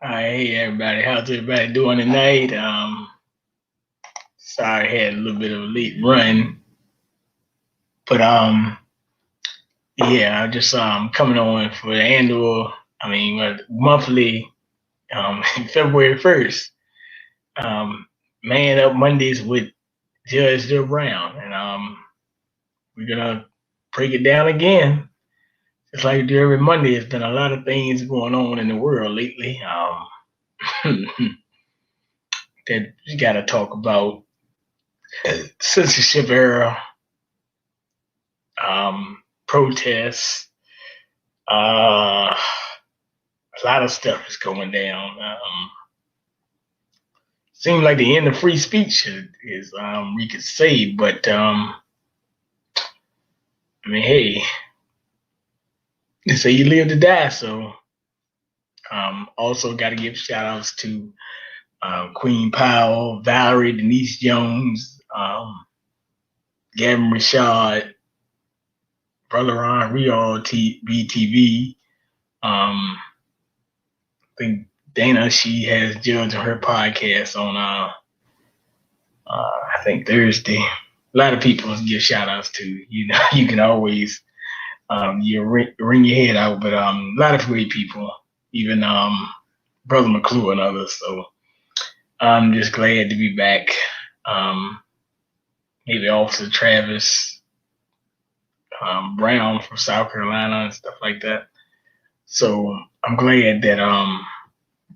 Hey everybody, how's everybody doing tonight? Sorry I had a little bit of a late run, but yeah, I just coming on for the annual, monthly February 1st. Um, Man Up Mondays with Judge Joe Brown, and we're gonna break it down again. Just like we do every Monday. There's been a lot of things going on in the world lately. That you got to talk about censorship era, protests. A lot of stuff is going down. Seems like the end of free speech is we could say, but hey, they say you live to die. So also got to give shout outs to Queen Powell, Valerie, Denise Jones, Gavin Rashad, Brother Ron, BTV. I think Dana, she has Judge on her podcast on I think Thursday. A lot of people give shout outs to. You know, you can always ring your head out, but a lot of great people, even Brother McClure and others. So I'm just glad to be back. Um, Maybe Officer Travis Brown from South Carolina and stuff like that. So I'm glad that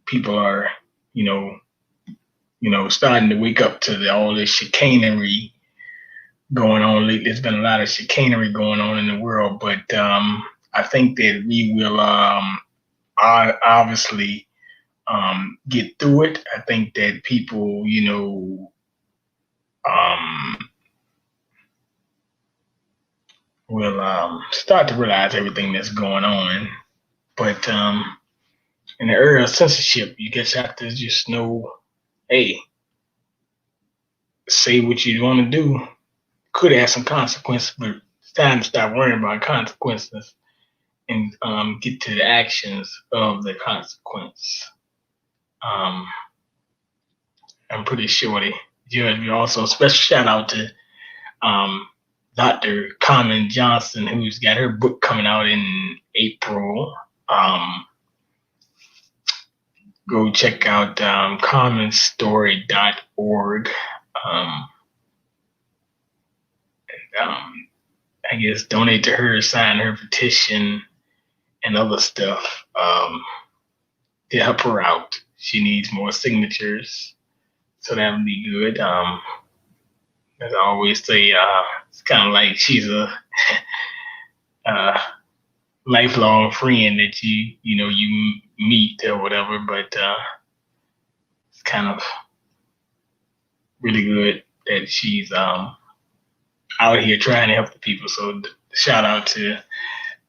people are, you know, starting to wake up to all this chicanery going on lately. There's been a lot of chicanery going on in the world, but I think that we will obviously get through it. I think that people, um, will start to realize everything that's going on. But in the era of censorship, you just have to just know, hey, say what you want to do. Could have some consequences, but it's time to stop worrying about consequences and get to the actions of the consequence. Um, I'm pretty sure the judge. We also special shout out to um, Dr. Carmen Johnson, who's got her book coming out in April. Um, Go check out carmenstory.org. Um, um, I guess donate to her, sign her petition, and other stuff to help her out. She needs more signatures, so that would be good. As I always say, it's kind of like she's a uh, lifelong friend that you meet or whatever. But it's kind of really good that she's out here trying to help the people. So shout out to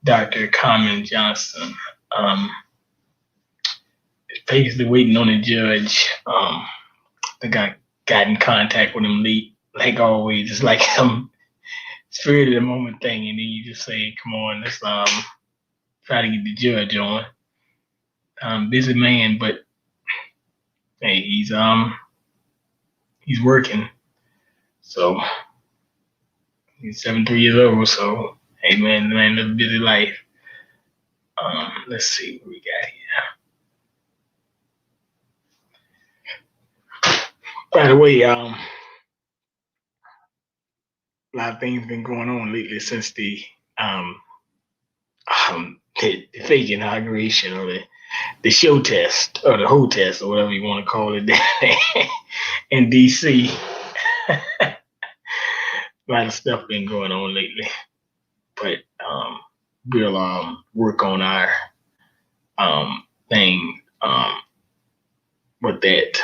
Dr. Carmen Johnson. Um, Basically waiting on the judge. I got in contact with him late, like always. It's like some spirit of the moment thing, and then you just say, "Come on, let's try to get the judge on." Busy man, but hey, he's working. So he's 73 years old. So hey, man, live a busy life. Let's see what we got here. By the way, a lot of things been going on lately since um, the fake inauguration or the show test or the whole test or whatever you want to call it in DC. A lot of stuff been going on lately, but we'll work on our thing with that.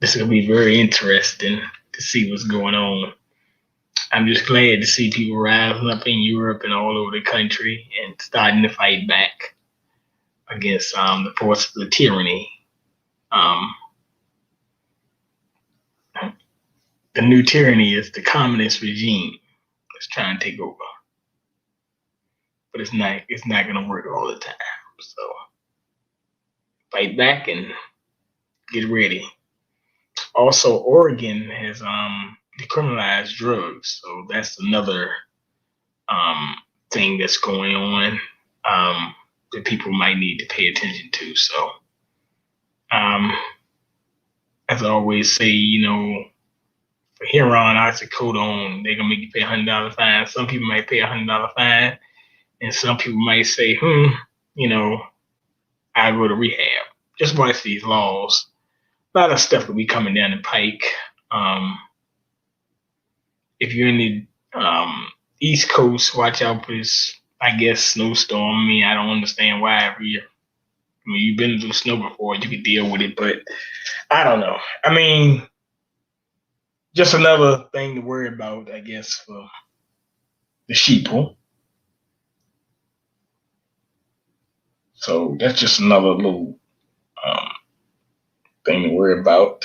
This is gonna be very interesting to see what's going on. I'm just glad to see people rising up in Europe and all over the country and starting to fight back against the forces of tyranny. Um, the new tyranny is the communist regime that's trying to take over, but it's not going to work all the time. So, fight back and get ready. Also, Oregon has decriminalized drugs, so that's another um, thing that's going on that people might need to pay attention to. So, um, as I always say, for heroin, oxycodone, they're gonna make you pay $100 fine. Some people might pay $100 fine, and some people might say, you know, I go to rehab. Just watch these laws. A lot of stuff will be coming down the pike. Um, if you're in the East Coast, watch out for this, I guess, snowstorm. I mean, I don't understand why every year. I mean, you've been through snow before, you could deal with it, but I don't know. I mean, just another thing to worry about, I guess, for the sheeple. So that's just another little um, thing to worry about.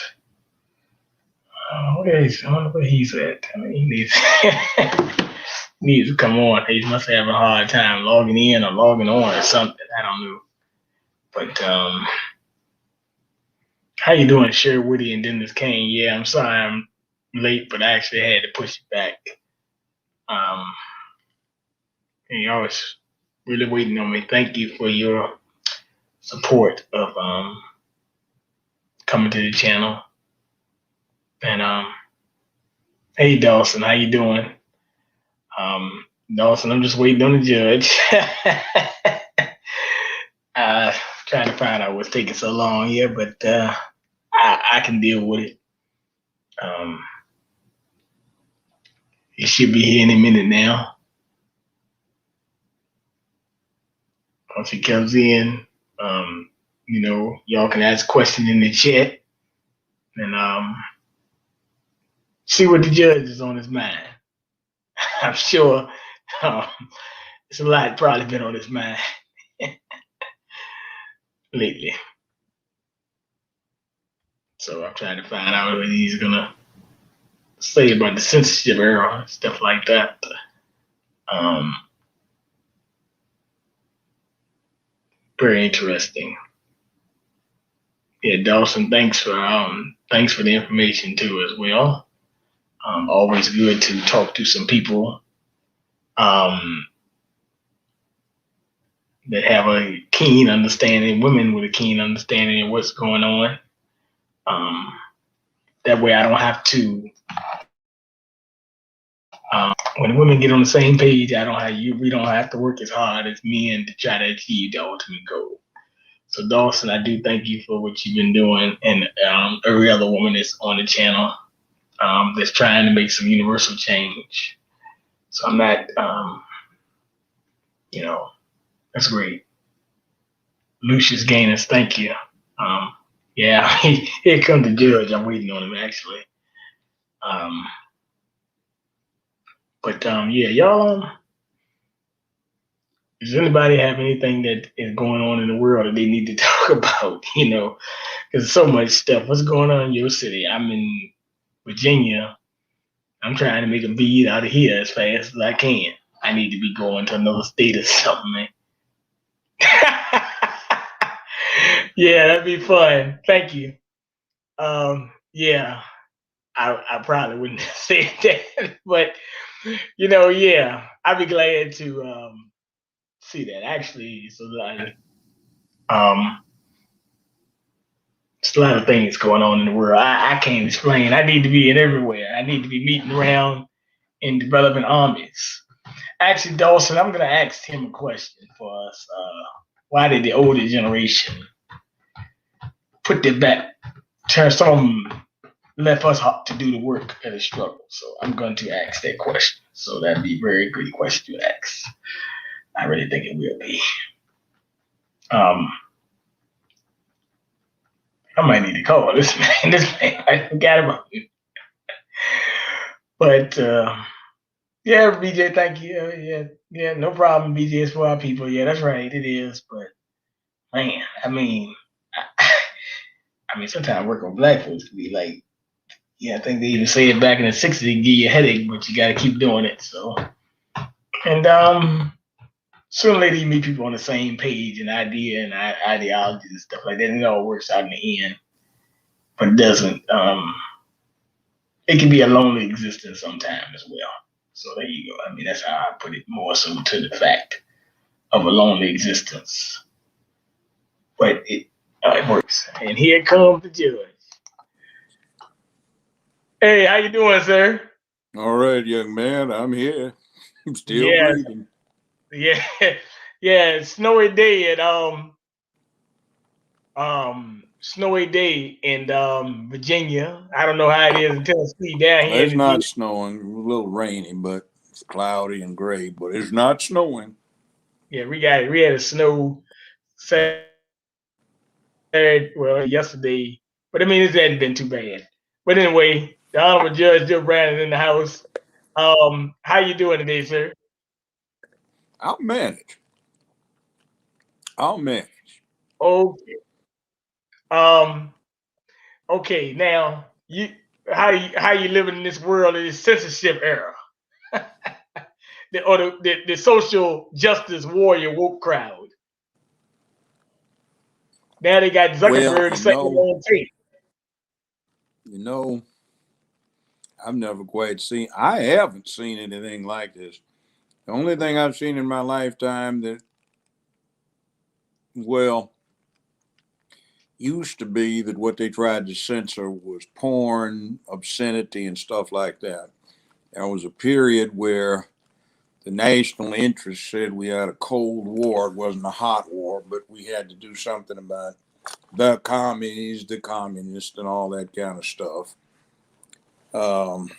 I wonder where he's at. I mean, he needs to come on. He must have a hard time logging in or logging on or something. I don't know. But how you doing, Sherry Woody and Dennis Kane? Yeah, I'm sorry I'm late, but I actually had to push it back. And y'all was really waiting on me. Thank you for your support of coming to the channel. And hey Dawson, how you doing? Dawson, I'm just waiting on the judge. Trying to find out what's taking so long here, but I can deal with it. It should be here any minute now. Once he comes in, y'all can ask questions in the chat and see what the judge is on his mind. I'm sure it's a lot probably been on his mind lately. So I'm trying to find out what he's gonna say about the censorship era and stuff like that. Very interesting. Yeah, Dawson, thanks for the information too as well. Always good to talk to some people that have a keen understanding, women with a keen understanding of what's going on. That way I don't have to when women get on the same page, we don't have to work as hard as men to try to achieve the ultimate goal. So Dawson, I do thank you for what you've been doing, and every other woman that's on the channel that's trying to make some universal change. So I'm not, that's great. Lucius Gaines, thank you. Yeah, here comes the judge. I'm waiting on him actually. Yeah, y'all. Does anybody have anything that is going on in the world that they need to talk about? Because so much stuff. What's going on in your city? I'm in Virginia. I'm trying to make a bead out of here as fast as I can. I need to be going to another state or something, man. Yeah, that'd be fun. Thank you. Yeah, I probably wouldn't say that, but yeah, I'd be glad to see that. Actually, it's a lot of things going on in the world. I can't explain. I need to be in everywhere. I need to be meeting around in developing armies. Actually, Dawson, I'm going to ask him a question for us. Why did the older generation put their back, turn some, left us to do the work of the struggle? So I'm going to ask that question. So that'd be a very good question to ask. I really think it will be. I might need to call this man. I forgot about him. But yeah, BJ, thank you. Yeah, no problem. BJ, it's for our people. Yeah, that's right. It is. But man, I mean, sometimes working with black folks can be like, yeah, I think they even say it back in the '60s, give you a headache, but you got to keep doing it. So, and sooner or later you meet people on the same page and idea and ideology and stuff like that, and it all works out in the end. But it doesn't. It can be a lonely existence sometimes as well. So there you go. I mean, that's how I put it, more so to the fact of a lonely existence. But it works. And here comes the judge. Hey, how you doing, sir? All right, young man, I'm here. I'm still Yeah, breathing. yeah, yeah. Snowy day at snowy day in Virginia. I don't know how it is in Tennessee. Down here It's in the not snowing, a little rainy, but it's cloudy and gray, but it's not snowing. yeah, we had a snow Saturday, well yesterday, but I mean it hadn't been too bad. But anyway, the honorable judge Joe Brandon in the house. How you doing today, sir? I'll manage. I'll manage. Okay. Um. Okay. Now how you living in this world in this censorship era, the social justice warrior woke crowd. Now they got Well, Zuckerberg saying on tape. you know, I haven't seen anything like this. The only thing I've seen in my lifetime that, well, used to be that what they tried to censor was porn, obscenity, and stuff like that. There was a period where the national interest said we had a Cold War. It wasn't a hot war, but we had to do something about the communists, and all that kind of stuff. Um,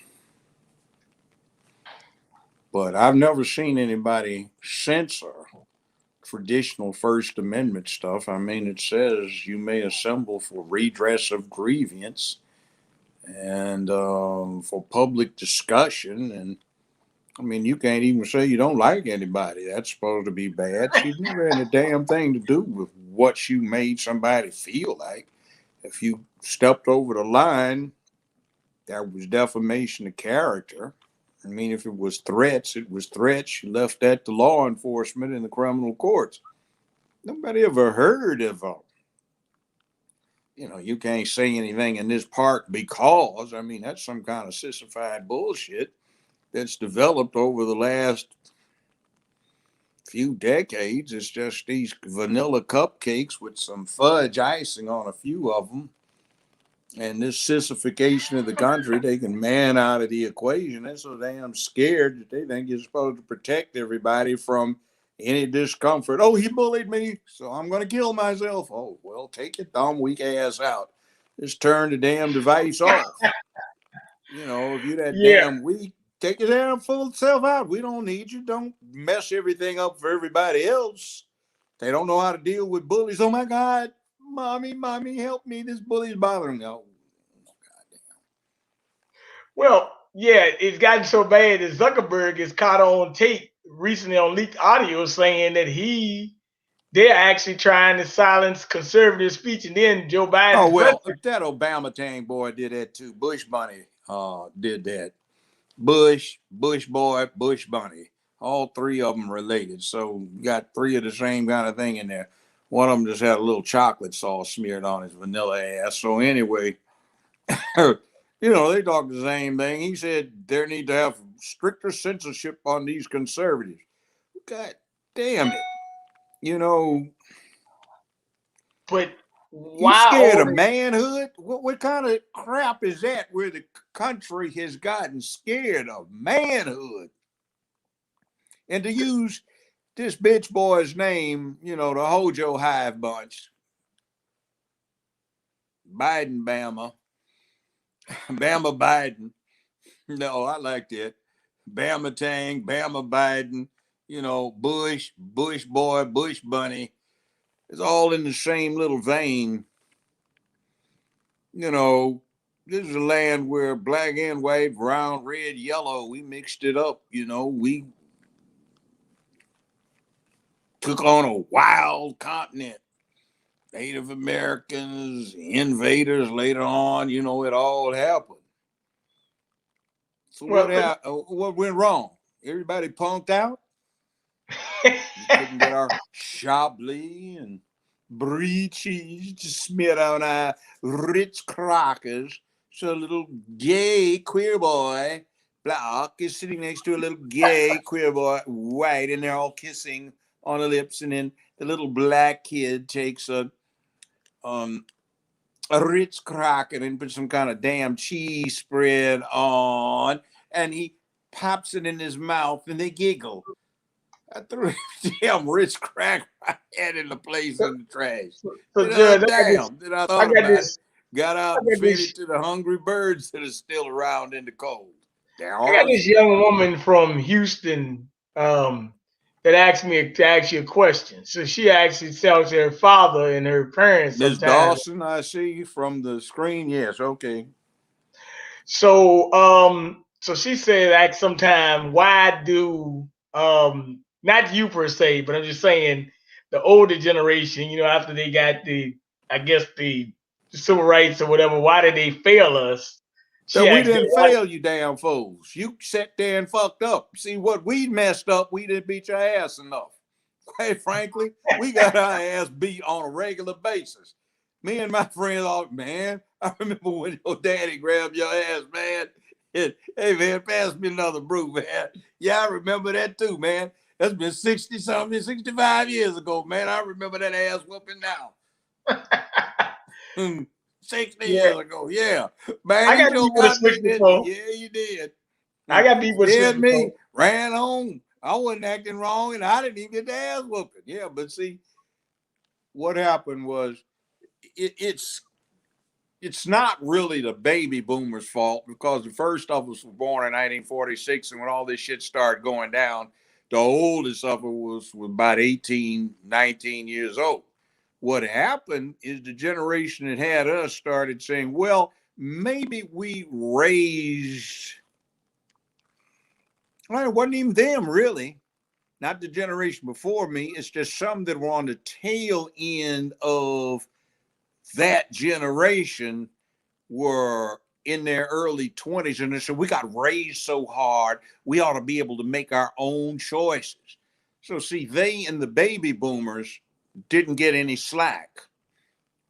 but I've never seen anybody censor traditional First Amendment stuff. I mean, it says you may assemble for redress of grievance and for public discussion. And I mean, you can't even say you don't like anybody. That's supposed to be bad. She's never had a damn thing to do with what you made somebody feel like. If you stepped over the line, that was defamation of character. I mean, if it was threats, it was threats. You left that to law enforcement and the criminal courts. Nobody ever heard of you can't say anything in this park because, I mean, that's some kind of sissified bullshit that's developed over the last few decades. It's just these vanilla cupcakes with some fudge icing on a few of them. And this sissification of the country, taking man out of the equation. They're so damn scared that they think you're supposed to protect everybody from any discomfort. Oh, he bullied me, so I'm going to kill myself. Oh, well, take your dumb, weak ass out. Just turn the damn device off. If you're that Yeah. damn weak, take your damn full self out. We don't need you. Don't mess everything up for everybody else. They don't know how to deal with bullies. Oh my God, mommy, help me. This bully's bothering me. Oh, Well, yeah, it's gotten so bad that Zuckerberg is caught on tape recently on leaked audio saying that they're actually trying to silence conservative speech, and then Joe oh Biden, the well, president. that Obama tang boy did that too. Bush Bunny did that. Bush boy, Bush Bunny. All three of them related. So you got three of the same kind of thing in there. One of them just had a little chocolate sauce smeared on his vanilla ass. So anyway, they talk the same thing. He said there need to have stricter censorship on these conservatives. God damn it. You know, But you why scared all of this? manhood? What kind of crap is that where the country has gotten scared of manhood? And to use this bitch boy's name, the Hojo Hive bunch, Biden Bama, Bama Biden. No, I like that. Bama Tang, Bama Biden, Bush, Bush boy, Bush bunny. It's all in the same little vein. You know, this is a land where black and white, brown, red, yellow, we mixed it up. We took on a wild continent. Native Americans, invaders later on, it all happened. So Well, what went wrong? Everybody punked out? couldn't get our Chablis and brie cheese to smear on our Ritz crackers. So a little gay queer boy, black, is sitting next to a little gay queer boy, white, and they're all kissing on the lips. And then the little black kid takes um, a Ritz cracker and puts some kind of damn cheese spread on, and he pops it in his mouth, and they giggle. I threw a damn Ritz cracker I had in the place in the trash. So, Judge, Damn. Then I I thought got about it, this, got I out and got fed it this, to the hungry birds that are still around in the cold. They're I got all this asleep. young woman from Houston that asked me to ask you a question. So she actually tells her father and her parents Miss sometimes. Dawson, I see from the screen. Yes, okay. So she said like sometime why do not you per se, but I'm just saying the older generation, after they got I guess the civil rights or whatever, why did they fail us? But She we asked me didn't why. fail you damn fools. You sat there and fucked up. See what we messed up, we didn't beat your ass enough. Quite frankly, we got our ass beat on a regular basis. Me and my friends all, man, I remember when your daddy grabbed your ass, man. And, hey man, pass me another brew, man. Yeah, I remember that too, man. That's been 60 something, 65 years ago, man. I remember that ass whooping now. 60 Yeah, years ago. Yeah. Man, I he got sure beat with a got switch me, didn't he? before. Yeah, you did. I got beat with a switch Scared before. me, ran home. I wasn't acting wrong, and I didn't even get the ass whooping. Yeah, but see, what happened was it, it's it's not really the baby boomers' fault because the first of us was born in 1946, and when all this shit started going down, the oldest of us was about 18, 19 years old. What happened is the generation that had us started saying, well, maybe we raised, well, it wasn't even them really, not the generation before me. It's just some that were on the tail end of that generation were in their early 20s, and they said, we got raised so hard, we ought to be able to make our own choices. So, see, they and the baby boomers didn't get any slack.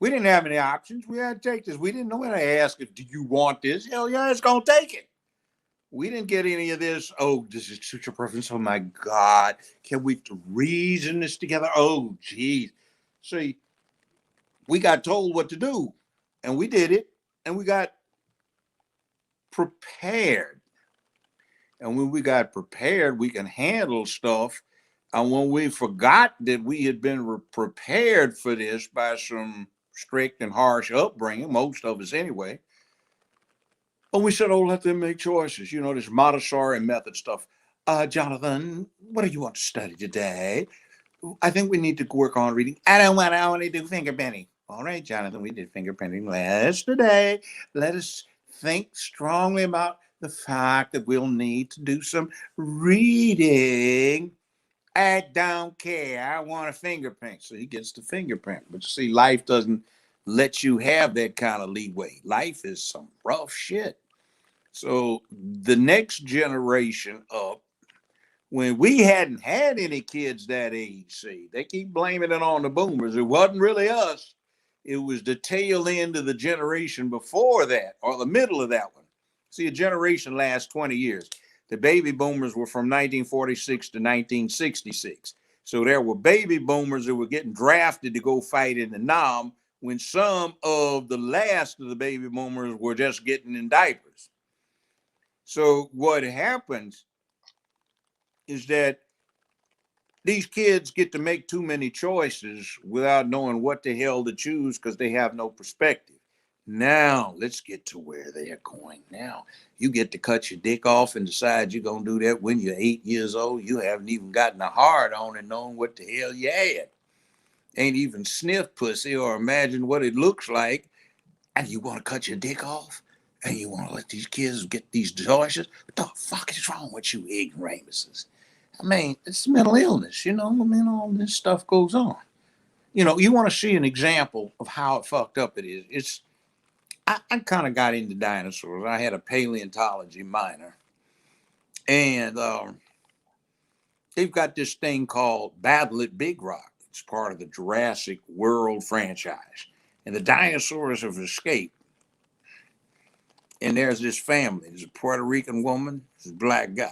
We didn't have any options. We had to take this. We didn't know how to ask if, do you want this? Hell yeah, it's going to take it. We didn't get any of this. Oh, does it suit your preference? Oh my God. Can we reason this together? Oh, geez. See, we got told what to do and we did it and we got prepared. And when we got prepared, we can handle stuff. And when we forgot that we had been prepared for this by some strict and harsh upbringing, most of us anyway, and we said, oh, let them make choices. You know, this Montessori method stuff. Jonathan, what do you want to study today? I think we need to work on reading. I want to do finger painting. All right, Jonathan, we did finger painting last today. Let us think strongly about the fact that we'll need to do some reading. I don't care. I want a finger paint. So he gets the finger paint. But you see, life doesn't let you have that kind of leeway. Life is some rough shit. So the next generation up, when we hadn't had any kids that age, see, they keep blaming it on the boomers. It wasn't really us. It was the tail end of the generation before that, or the middle of that one. See, a generation lasts 20 years. The baby boomers were from 1946 to 1966. So there were baby boomers that were getting drafted to go fight in the Nam when some of the last of the baby boomers were just getting in diapers. So what happens is that these kids get to make too many choices without knowing what the hell to choose because they have no perspective. Now, let's get to where they're going now. You get to cut your dick off and decide you're going to do that when you're 8 years old. You haven't even gotten a hard on and known what the hell you had. Ain't even sniffed pussy or imagined what it looks like. And you want to cut your dick off? And you want to let these kids get these choices? What the fuck is wrong with you ignoramuses? I mean, it's mental illness, you know. I mean, all this stuff goes on. You know, you want to see an example of how fucked up it is. I kind of got into dinosaurs. I had a paleontology minor, and they've got this thing called Battle at Big Rock. It's part of the Jurassic World franchise. And the dinosaurs have escaped. And there's this family. There's a Puerto Rican woman, there's a black guy.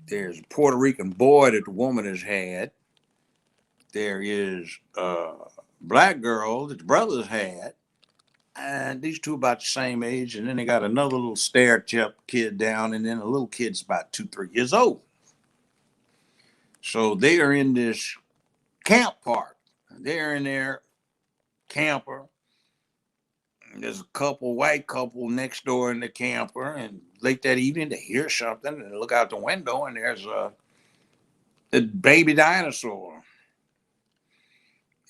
There's a Puerto Rican boy that the woman has had. There is a black girl that the brothers had. And these two about the same age. And then they got another little stair-step kid down, and then a little kid's about 2, 3 years old. So they are in this camp park. They're in their camper. There's a white couple next door in the camper, and late that evening they hear something and they look out the window, and there's a baby dinosaur.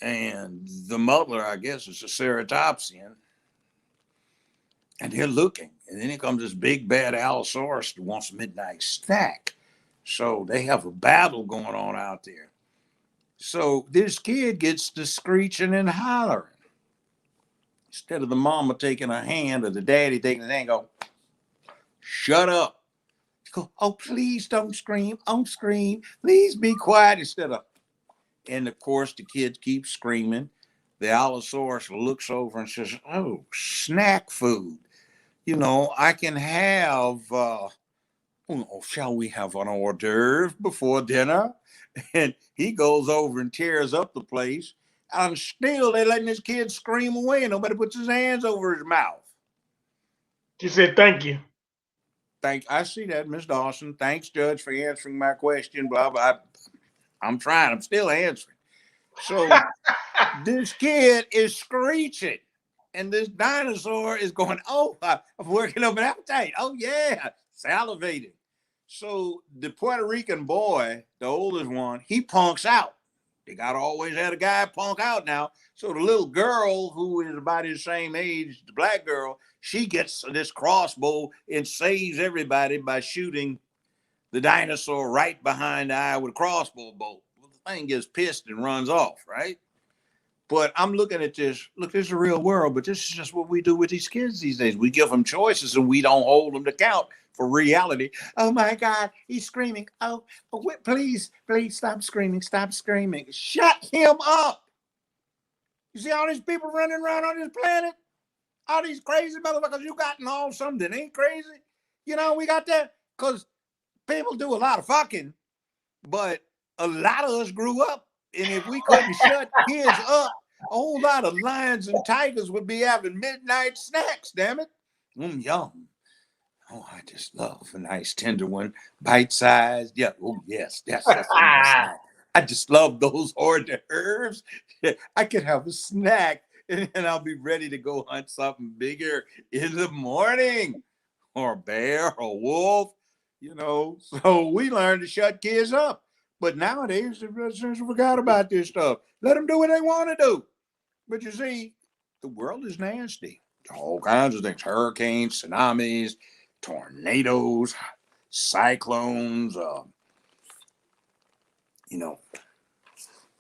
And the mother, I guess, is a ceratopsian. And they're looking. And then here comes this big bad Allosaurus that wants a midnight snack. So they have a battle going on out there. So this kid gets to screeching and hollering. Instead of the mama taking a hand or the daddy taking a hand, go, shut up. Go, oh, please don't scream. Don't scream. Please be quiet. Instead of, and of course, the kid keeps screaming. The Allosaurus looks over and says, oh, snack food. You know, I can have, shall we have an hors d'oeuvre before dinner? And he goes over and tears up the place. And still, they're letting this kid scream away, and nobody puts his hands over his mouth. You said thank you. I see that, Miss Dawson. Thanks, Judge, for answering my question. Blah blah. I'm trying. I'm still answering. So this kid is screeching, and this dinosaur is going, "Oh, I'm working up an appetite. Oh yeah, salivating." So the Puerto Rican boy, the oldest one, he punks out. They got always had a guy punk out now. So the little girl, who is about his same age, the black girl, she gets this crossbow and saves everybody by shooting the dinosaur right behind the eye with a crossbow bolt. The thing gets pissed and runs off, right? But I'm looking at this. Look, this is the real world, but this is just what we do with these kids these days. We give them choices and we don't hold them to account for reality. Oh my God, he's screaming. Oh, please, please stop screaming. Stop screaming. Shut him up. You see all these people running around on this planet? All these crazy motherfuckers you got and all something ain't crazy. You know, we got that because people do a lot of fucking, but a lot of us grew up. And if we couldn't shut kids up, a whole lot of lions and tigers would be having midnight snacks, damn it. Yum. Oh, I just love a nice tender one, bite-sized. Yeah, oh, yes, that's a nice snack. I just love those hors d'oeuvres. I could have a snack, and I'll be ready to go hunt something bigger in the morning, or a bear, or a wolf, you know. So we learned to shut kids up. But nowadays, the residents forgot about this stuff. Let them do what they want to do. But you see, the world is nasty. All kinds of things: hurricanes, tsunamis, tornadoes, cyclones, you know,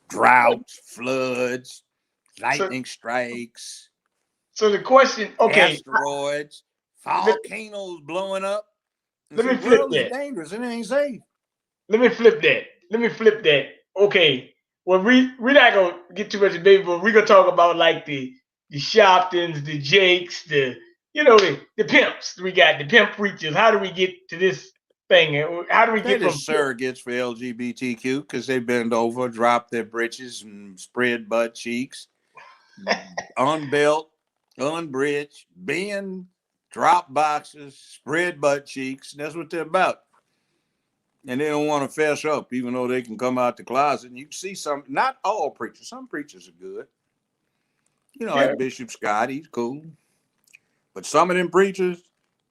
droughts, floods, So, lightning strikes, so the question, okay, asteroids, let, volcanoes blowing up. And let see, me the flip world is that. dangerous and it ain't safe. Let me flip that. Let me flip that. Okay. Well, we're not gonna get too much of baby, but we're gonna talk about like the Shoptons, the Jakes, the pimps. We got the pimp preachers. How do we get to this thing? How do we They're get from just surrogates for LGBTQ because they bend over, drop their britches, and spread butt cheeks, unbelt, unbridged, bend, drop boxes, spread butt cheeks. And that's what they're about. And they don't want to fess up, even though they can come out the closet. And you can see some, not all preachers. Some preachers are good. You know, yeah? like Bishop Scott, he's cool. But some of them preachers,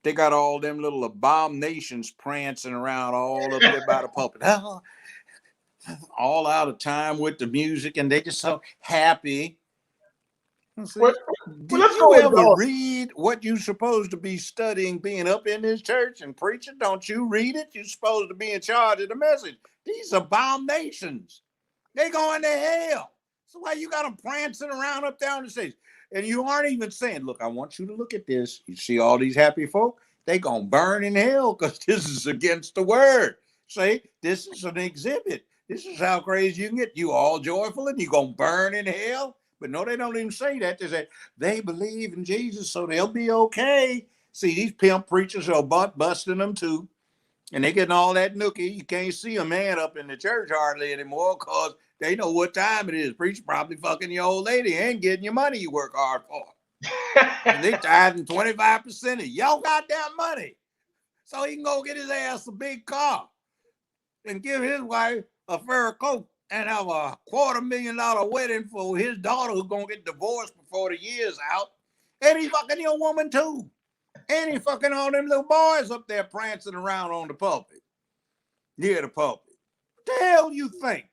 they got all them little abominations prancing around all up there by the pulpit. All out of time with the music, and they just so happy. Well, See, well, did let's go you with ever read what you're supposed to be studying being up in this church and preaching? Don't you read it? You're supposed to be in charge of the message. These abominations, they going to hell. So why you got them prancing around up there on the stage? And you aren't even saying, look, I want you to look at this. You see all these happy folk? They going to burn in hell because this is against the word. See, this is an exhibit. This is how crazy you can get. You all joyful and you gonna burn in hell. But no, they don't even say that. They say they believe in Jesus, so they'll be okay. See, these pimp preachers are butt busting them too. And they getting all that nookie. You can't see a man up in the church hardly anymore because they know what time it is. Preacher probably fucking your old lady and getting your money you work hard for. And they tithing 25% of your goddamn money. So he can go get his ass a big car and give his wife a fur coat and have a $250,000 wedding for his daughter who's gonna get divorced before the year's out. And he fucking your woman too. And he fucking all them little boys up there prancing around on the pulpit. Near the pulpit. What the hell you think?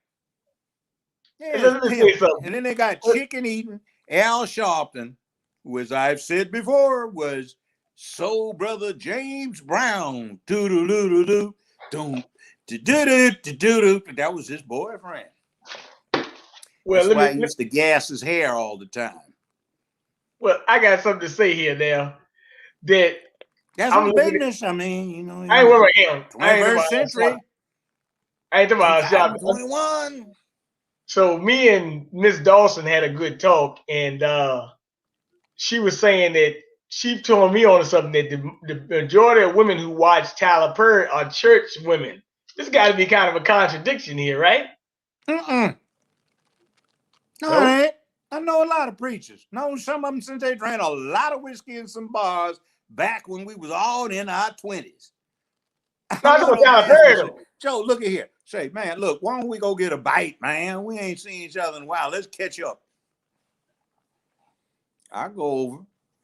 Yeah, Let me say something. and then they got chicken eating Al Sharpton, who, as I've said before, was Soul Brother James Brown. Do do do do do do do do do do. That was his boyfriend. Well, That's why he used to gas his hair all the time. Well, I got something to say here now. That That's I'm his looking business. I mean, you know, I ain't worried about him. I ain't 21st about century, I ain't talking about shopping. 2021. So me and Miss Dawson had a good talk, and she was saying that she told me on something that the majority of women who watch Tyler Perry are church women. This got to be kind of a contradiction here, right? No, No. it ain't. I know a lot of preachers. Know some of them since they drank a lot of whiskey in some bars back when we was all in our 20s. Not One of them Tyler asked Perry me, though. Joe, look at here. Say, man, look, why don't we go get a bite, man? We ain't seen each other in a while. Let's catch up. I go over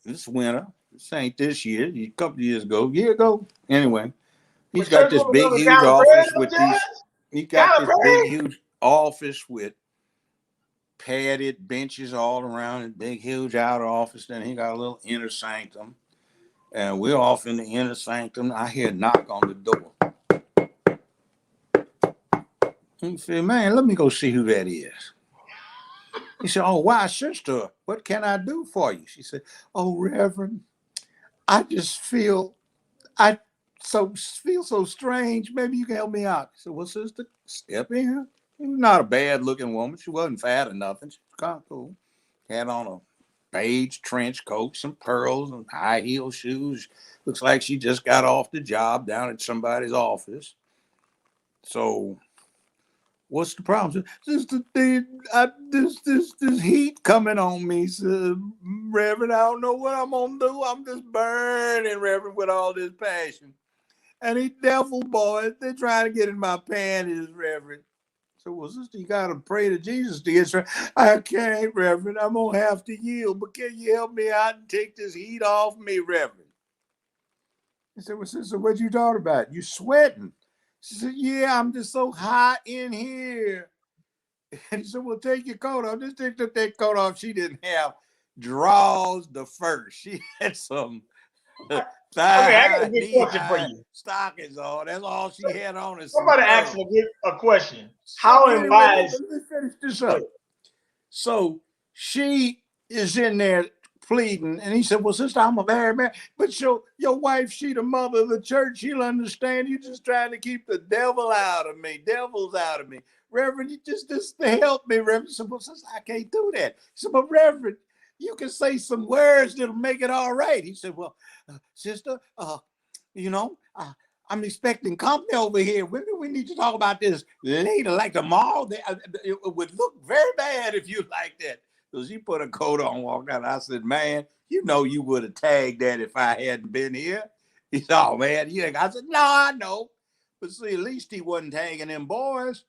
this winter. This ain't this year. A couple of years ago. Year ago. Anyway, he's But got church this women big, love huge Tyler Perry, office with these. He got Tyler this big, Perry. huge office with padded benches all around it, big, huge outer office. Then he got a little inner sanctum. And we're off in the inner sanctum. I hear a knock on the door. He said, man, let me go see who that is. He said, oh, why, sister? What can I do for you? She said, oh, Reverend, I just I feel so strange. Maybe you can help me out. He said, well, sister, step in. She was not a bad looking woman. She wasn't fat or nothing. She was kind of cool. Had on a beige trench coat, some pearls, and high heel shoes. Looks like she just got off the job down at somebody's office. So, what's the problem? Sister, this heat coming on me, Reverend. I don't know what I'm gonna do. I'm just burning, Reverend, with all this passion. And these devil boys, they're trying to get in my panties, Reverend. So, well, sister, you got to pray to Jesus to get straight. I can't, Reverend. I'm going to have to yield. But can you help me out and take this heat off me, Reverend? He said, well, sister, what you talking about? You sweating? She said, yeah, I'm just so hot in here. And he said, well, take your coat off. Just take that coat off. She didn't have drawers the first. She had some thigh Okay, I got a high, good knee question for high you. stockings on. That's all she had on is some Somebody asked pearls. a question. So How and anyway, why let is me finish this up. So she is in there pleading, and he said, well, sister, I'm a married man, but your wife, she the mother of the church. She'll understand. You just trying to keep the devil out of me, devils out of me. Reverend, you just to help me, Reverend. He said, well, sister, I can't do that. He said, but Reverend, you can say some words that'll make it all right. He said, well, sister, you know, I'm expecting company over here. We need to talk about this later, like tomorrow. It would look very bad if you like that. So she put a coat on, walked out. I said, man, you know you would have tagged that if I hadn't been here. He said, oh, man. You think? I said, no, I know. But see, at least he wasn't tagging them boys.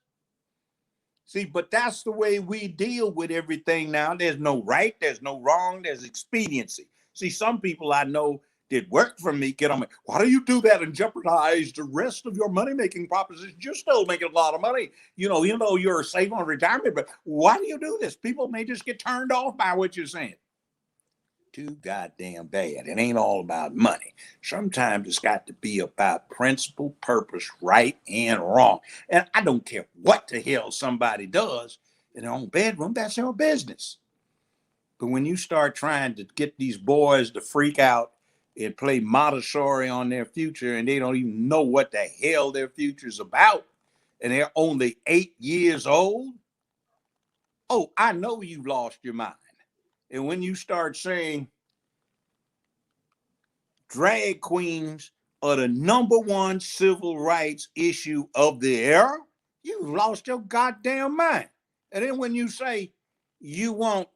See, but that's the way we deal with everything now. There's no right, there's no wrong, there's expediency. See, some people I know did work for me get on me. Why do you do that and jeopardize the rest of your money-making proposition? You're still making a lot of money. Even though you're safe on retirement, but why do you do this? People may just get turned off by what you're saying. Too goddamn bad. It ain't all about money. Sometimes it's got to be about principle, purpose, right and wrong. And I don't care what the hell somebody does in their own bedroom, that's their business. But when you start trying to get these boys to freak out and play Montessori on their future, and they don't even know what the hell their future's about, and they're only 8 years old. Oh, I know you lost your mind. And when you start saying drag queens are the number one civil rights issue of the era, you've lost your goddamn mind. And then when you say you want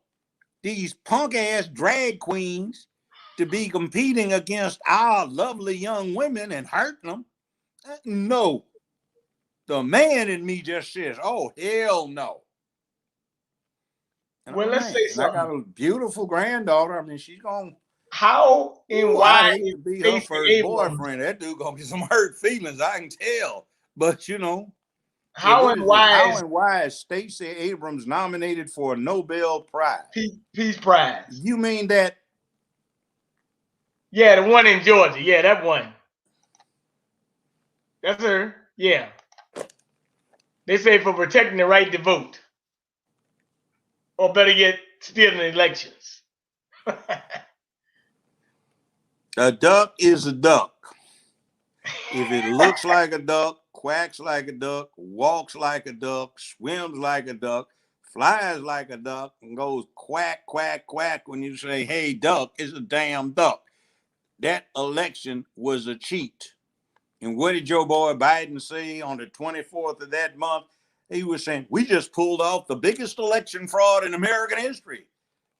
these punk ass drag queens to be competing against our lovely young women and hurting them, no. The man in me just says, oh, hell no. And I'm Well, a let's man. say And I got something. a beautiful granddaughter. I mean, she's going to, How and I'd why hate is to be her Stacey first Abrams? boyfriend. That dude going to get some hurt feelings, I can tell. But, and How what and is this? why How is and why is Stacey Abrams nominated for a Nobel Prize? Peace Prize? You mean that? Yeah, the one in Georgia. Yeah, that one. That's her. Yeah. They say for protecting the right to vote, or better yet, stealing elections. A duck is a duck. If it looks like a duck, quacks like a duck, walks like a duck, swims like a duck, flies like a duck, and goes quack, quack, quack when you say, hey, duck, it's a damn duck. That election was a cheat. And what did Joe Boy Biden say on the 24th of that month? He was saying, we just pulled off the biggest election fraud in American history.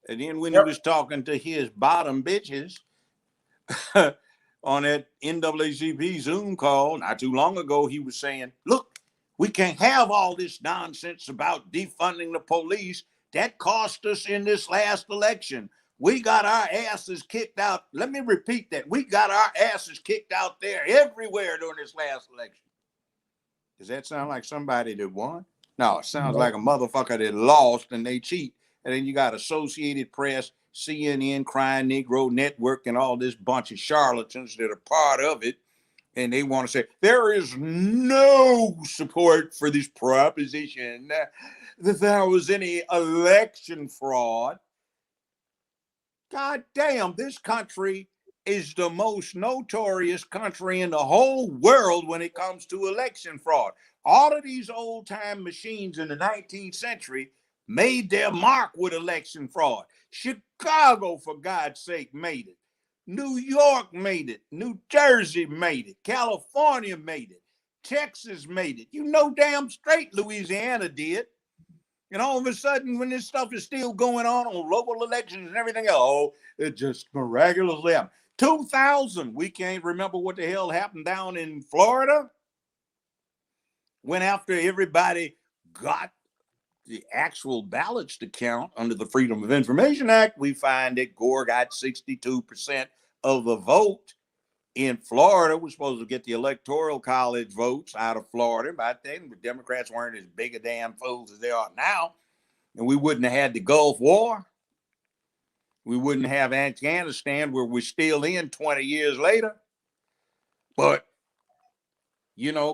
And then when he Yep. was talking to his bottom bitches, on that NAACP Zoom call not too long ago, he was saying, look, we can't have all this nonsense about defunding the police. That cost us in this last election. We got our asses kicked out. Let me repeat that. We got our asses kicked out there everywhere during this last election. Does that sound like somebody that won? No, it sounds like a motherfucker that lost and they cheat. And then you got Associated Press, CNN, Crying Negro Network, and all this bunch of charlatans that are part of it. And they want to say there is no support for this proposition that there was any election fraud. God damn, this country is the most notorious country in the whole world when it comes to election fraud. All of these old time machines in the 19th century made their mark with election fraud. Chicago, for God's sake, made it. New York made it. New Jersey made it. California made it. Texas made it. You know damn straight Louisiana did. And all of a sudden, when this stuff is still going on local elections and everything else, oh, it just miraculously happened. 2000, we can't remember what the hell happened down in Florida. When after everybody got the actual ballots to count under the Freedom of Information Act, we find that Gore got 62% of the vote. In Florida, we're supposed to get the electoral college votes out of Florida. By then, the Democrats weren't as big a damn fools as they are now. And we wouldn't have had the Gulf War. We wouldn't have Afghanistan, where we're still in 20 years later. But,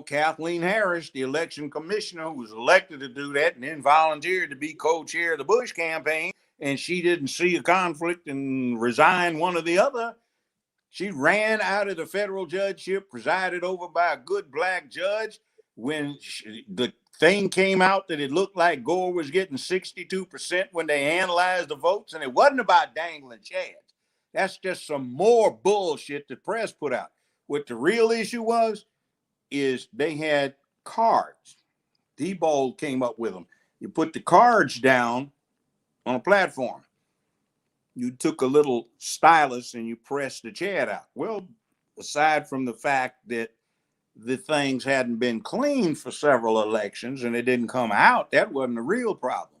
Kathleen Harris, the election commissioner, who was elected to do that and then volunteered to be co-chair of the Bush campaign, and she didn't see a conflict and resigned one or the other. She ran out of the federal judgeship, presided over by a good black judge. When the thing came out that it looked like Gore was getting 62% when they analyzed the votes, and it wasn't about dangling chads. That's just some more bullshit the press put out. What the real issue was is they had cards. Diebold came up with them. You put the cards down on a platform. You took a little stylus and you pressed the chat out. Well, aside from the fact that the things hadn't been cleaned for several elections and it didn't come out, that wasn't the real problem.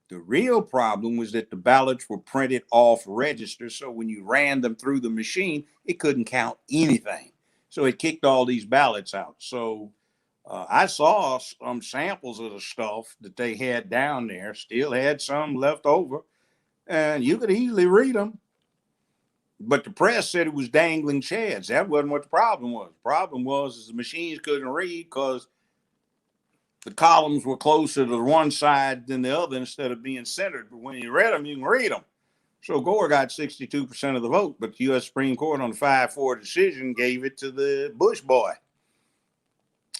The real problem was that the ballots were printed off register, so when you ran them through the machine, it couldn't count anything. So it kicked all these ballots out. So I saw some samples of the stuff that they had down there, still had some left over, and you could easily read them. But the press said it was dangling chads. That wasn't what the problem was. The problem was the machines couldn't read because the columns were closer to the one side than the other instead of being centered. But when you read them, you can read them. So Gore got 62% of the vote, but the U.S. Supreme Court on the 5-4 decision gave it to the Bush boy.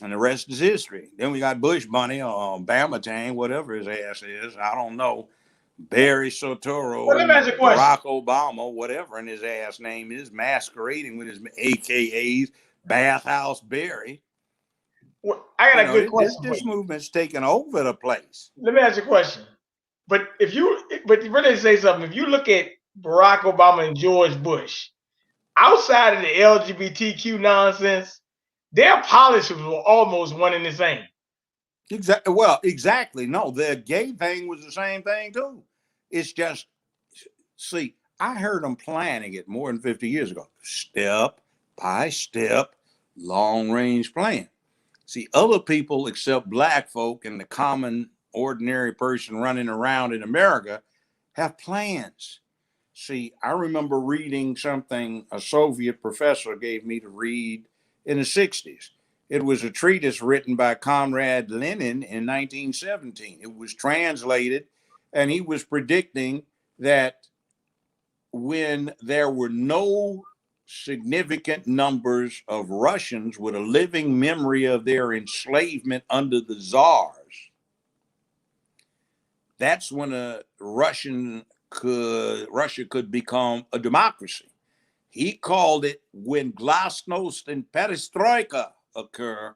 And the rest is history. Then we got Bush Bunny or Bama Tang, whatever his ass is. I don't know. Barry Well, let me Soetoro, ask you a question. Barack Obama, whatever in his ass name is, masquerading with his AKAs, Bathhouse Barry. Well, I got a good question for This you. movement's taken over the place. Let me ask you a question. But really say something. If you look at Barack Obama and George Bush, outside of the LGBTQ nonsense, their policies were almost one and the same. Exactly. Well, exactly. No, the gay thing was the same thing too. It's just, see, I heard them planning it more than 50 years ago. Step by step, long range plan. See, other people except black folk and the common ordinary person running around in America have plans. See, I remember reading something a Soviet professor gave me to read in the 60s. It was a treatise written by Comrade Lenin in 1917. It was translated, and he was predicting that when there were no significant numbers of Russians with a living memory of their enslavement under the czars, that's when Russia could become a democracy. He called it when glasnost and perestroika occur,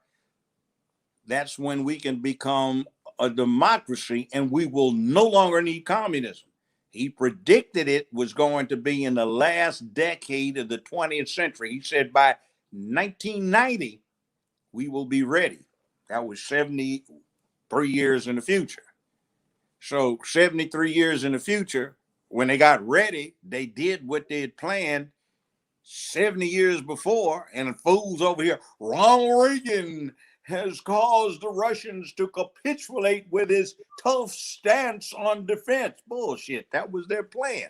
that's when we can become a democracy and we will no longer need communism. He predicted it was going to be in the last decade of the 20th century. He said by 1990, we will be ready. That was 73 years in the future. So 73 years in the future, when they got ready, they did what they had planned 70 years before, and the fools over here, Ronald Reagan has caused the Russians to capitulate with his tough stance on defense. Bullshit. That was their plan.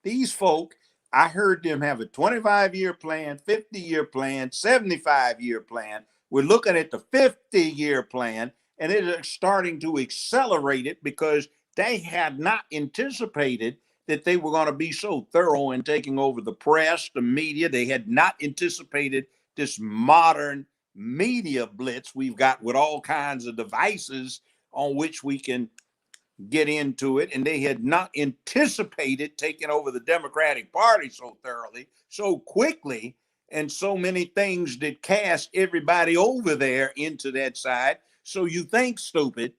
These folk, I heard them have a 25-year plan, 50-year plan, 75-year plan. We're looking at the 50-year plan, and it is starting to accelerate it because they had not anticipated that they were going to be so thorough in taking over the press, the media. They had not anticipated this modern media blitz we've got with all kinds of devices on which we can get into it. And they had not anticipated taking over the Democratic Party so thoroughly, so quickly, and so many things that cast everybody over there into that side. So you think, stupid.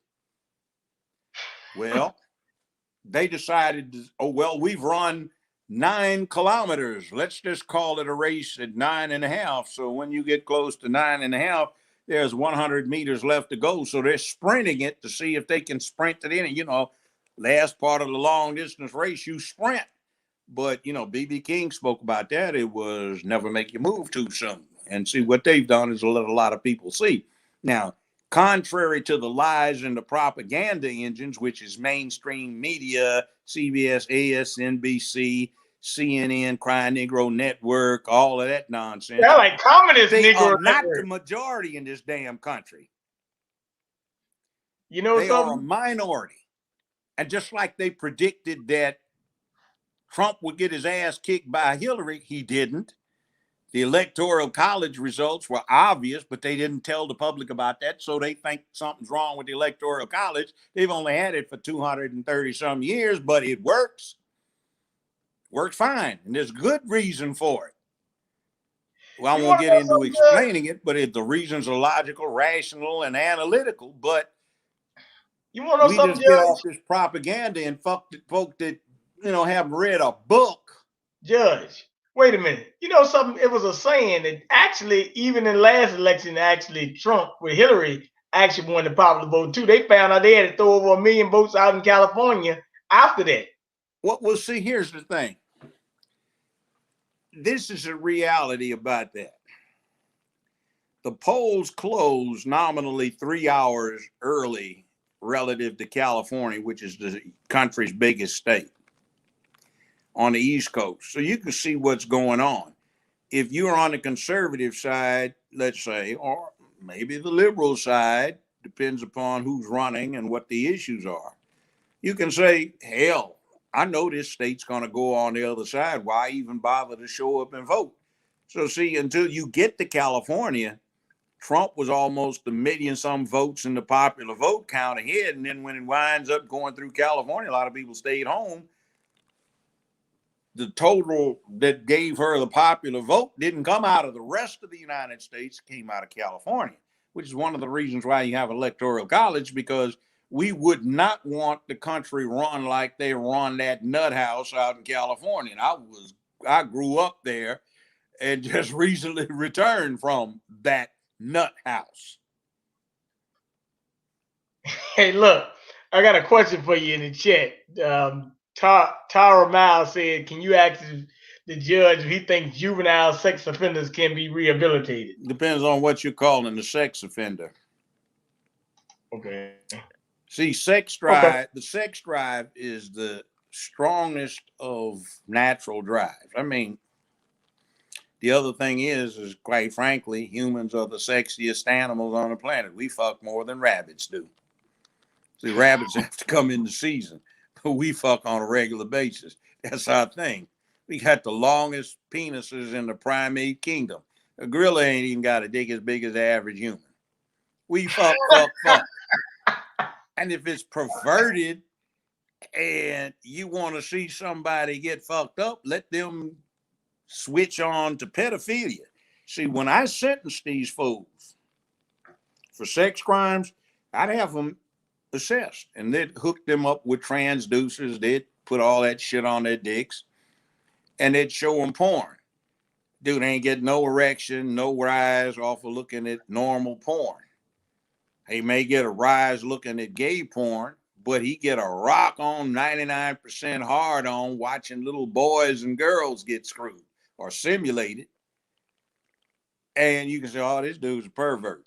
Well, they decided, oh, well, we've run 9 kilometers. Let's just call it a race at 9.5. So when you get close to 9.5, there's 100 meters left to go. So they're sprinting it to see if they can sprint it in. And, last part of the long distance race, you sprint. But, B.B. King spoke about that. It was never make you move too soon. And see, what they've done is let a lot of people see. Now, contrary to the lies and the propaganda engines, which is mainstream media, CBS, ASNBC, CNN, Crying Negro Network, all of that nonsense. They're like communist they Negro are not network. the majority in this damn country. You know they something? are a minority. And just like they predicted that Trump would get his ass kicked by Hillary, he didn't. The Electoral College results were obvious, but they didn't tell the public about that, so they think something's wrong with the Electoral College. They've only had it for 230 some years, but it works. Works fine, and there's good reason for it. Well, I won't get into explaining it, but the reasons are logical, rational, and analytical, but you want to know we something, just get off this propaganda and folk that haven't read a book. Judge, wait a minute. You know something? It was a saying that actually, even in the last election, actually Trump with Hillary actually won the popular vote too. They found out they had to throw over 1 million votes out in California after that. Well, see, here's the thing. This is a reality about that. The polls closed nominally 3 hours early relative to California, which is the country's biggest state on the East Coast. So you can see what's going on. If you're on the conservative side, let's say, or maybe the liberal side, depends upon who's running and what the issues are. You can say, hell, I know this state's going to go on the other side. Why even bother to show up and vote? So, see, until you get to California, Trump was almost a million some votes in the popular vote count ahead. And then when it winds up going through California, a lot of people stayed home. The total that gave her the popular vote didn't come out of the rest of the United States, it came out of California, which is one of the reasons why you have electoral college, because we would not want the country run like they run that nut house out in California. And I grew up there and just recently returned from that nut house. Hey, look, I got a question for you in the chat. Tara Miles said, "Can you ask the judge if he thinks juvenile sex offenders can be rehabilitated?" Depends on what you're calling a sex offender. Okay. See, sex Okay. drive, the sex drive is the strongest of natural drives. I mean, the other thing is quite frankly, humans are the sexiest animals on the planet. We fuck more than rabbits do. See, rabbits have to come in the season, but we fuck on a regular basis. That's our thing. We got the longest penises in the primate kingdom. A gorilla ain't even got a dick as big as the average human. We fuck, fuck, fuck. And if it's perverted and you want to see somebody get fucked up, let them switch on to pedophilia. See, when I sentence these fools for sex crimes, I'd have them assessed and they'd hook them up with transducers. They'd put all that shit on their dicks and they'd show them porn. Dude ain't getting no erection, no rise off of looking at normal porn. He may get a rise looking at gay porn, but he get a rock on 99% hard on watching little boys and girls get screwed or simulated. And you can say, oh, this dude's a pervert.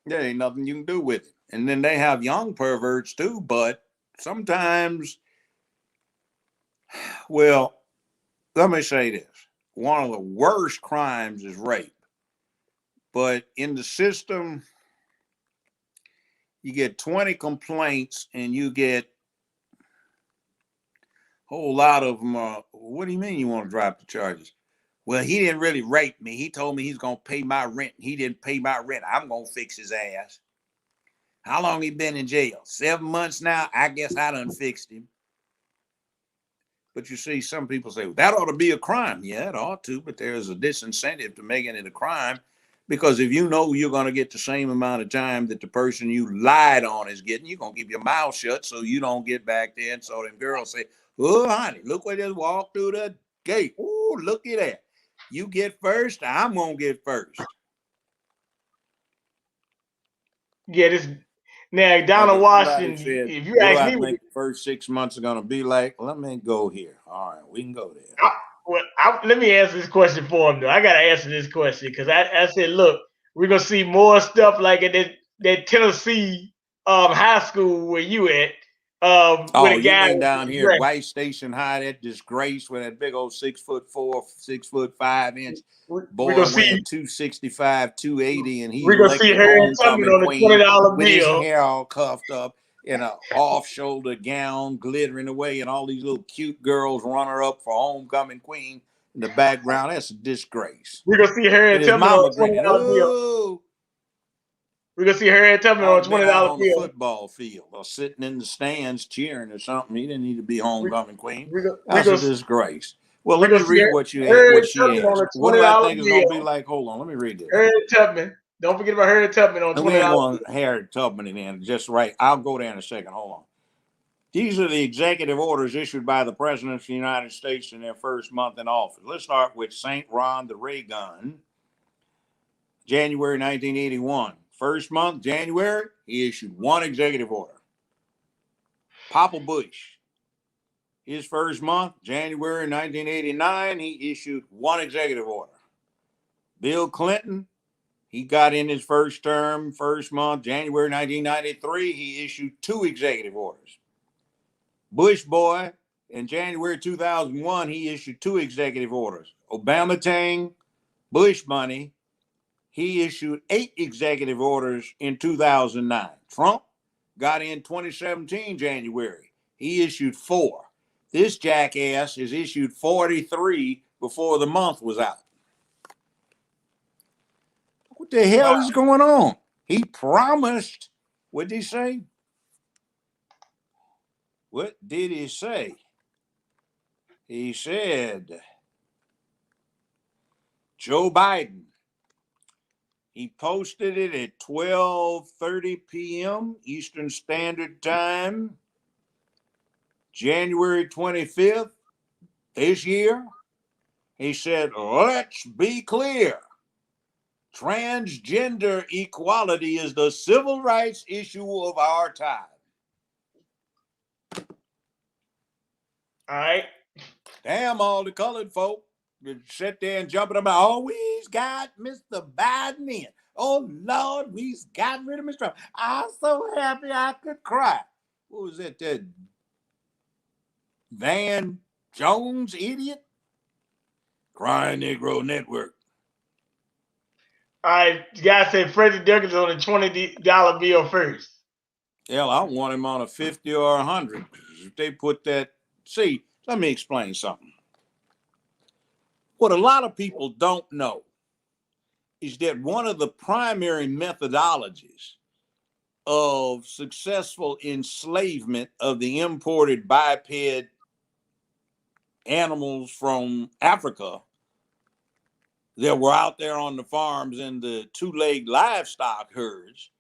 There ain't nothing you can do with it. And then they have young perverts too, but sometimes, well, let me say this. One of the worst crimes is rape. But in the system, you get 20 complaints and you get a whole lot of them. What do you mean you want to drop the charges? Well, he didn't really rape me. He told me he's going to pay my rent. He didn't pay my rent. I'm going to fix his ass. How long he been in jail? 7 months now? I guess I done fixed him. But you see, some people say, well, that ought to be a crime. Yeah, it ought to, but there's a disincentive to making it a crime. Because if you know you're going to get the same amount of time that the person you lied on is getting, you're going to keep your mouth shut so you don't get back there. And so them girls say, oh, honey, look what just walked through the gate. Oh, look at that. You get first, I'm going to get first. Yeah, this now Donald Washington. Said, if you what do ask I me, think the first 6 months are going to be like? Let me go here. All right, we can go there. let me answer this question for him though. I gotta answer this question because I said, look, we're gonna see more stuff like at that Tennessee high school where you at. With Oh, a you guy mean down here at White Station High, that disgrace with that big old 6'4", 6'5" we're gonna boy see weighing 265, 280, and he's we're gonna see elected Harriet Tubman homecoming on a queen $20 with his bill. hair all cuffed up in a off-shoulder gown glittering away, and all these little cute girls running her up for homecoming queen in the background. That's a disgrace. We're gonna see Harriet And his Tubman on mama a $20 grinning. bill. Oh, We're gonna see Harriet Tubman on I'd a have been $20 out on the bill. football field or sitting in the stands cheering or something. He didn't need to be homecoming queen. We're That's a gonna disgrace. Well, we let me gonna see read what Harriet she Tubman on asked. a What twenty do I dollar think it's going to be bill. like? Hold on, let me read this. Harriet Tubman. Don't forget about Harriet Tubman on And we ain't $20 going Harriet Tubman in just right. I'll go there in a second. Hold on. These are the executive orders issued by the President of the United States in their first month in office. Let's start with St. Ron the Raygun, January 1981. First month, January, he issued one executive order. Papa Bush, his first month, January 1989, he issued one executive order. Bill Clinton, he got in his first term, first month, January 1993, he issued two executive orders. Bush boy, in January 2001, he issued two executive orders. Obama Tang, Bush money, he issued 8 executive orders in 2009. Trump got in 2017, January. He issued 4. This jackass has issued 43 before the month was out. What the hell is going on? He promised. What did he say? What did he say? He said, Joe Biden. He posted it at 12:30 p.m. Eastern Standard Time, January 25th this year. He said, let's be clear. Transgender equality is the civil rights issue of our time. All right. Damn, all the colored folk that sit there and jumping about, oh, we's got Mr. Biden in. Oh, Lord, we's got rid of Mr. Trump. I'm so happy I could cry. What was it, that Van Jones idiot? Crying Negro Network. All right. You guys said Freddie Durkin's on a $20 bill first. Hell, I want him on a 50 or 100. If they put that, see, let me explain something. What a lot of people don't know is that one of the primary methodologies of successful enslavement of the imported biped animals from Africa that were out there on the farms in the two-legged livestock herds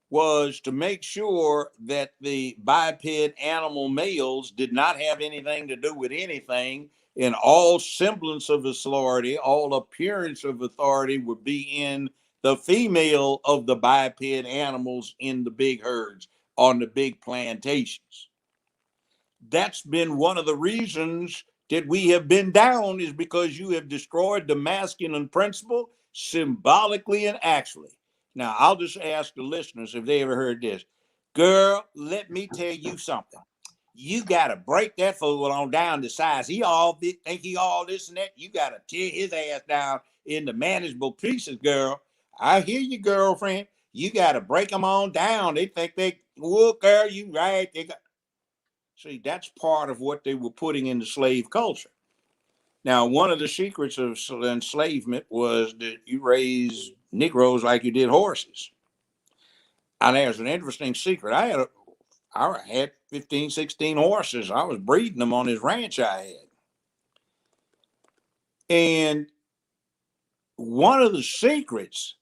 was to make sure that the biped animal males did not have anything to do with anything, and all semblance of authority, all appearance of authority would be in the female of the biped animals in the big herds on the big plantations. That's been one of the reasons that we have been down, is because you have destroyed the masculine principle symbolically and actually. Now, I'll just ask the listeners if they ever heard this. Girl, let me tell you something. You got to break that fool on down to size. He all think he all this and that. You got to tear his ass down into manageable pieces, girl. I hear you, girlfriend. You got to break them on down. They think they, well, girl, you right. They got, see, that's part of what they were putting into slave culture. Now, one of the secrets of enslavement was that you raise Negroes like you did horses. And there's an interesting secret. I had 15, 16 horses. I was breeding them on this ranch I had. And one of the secrets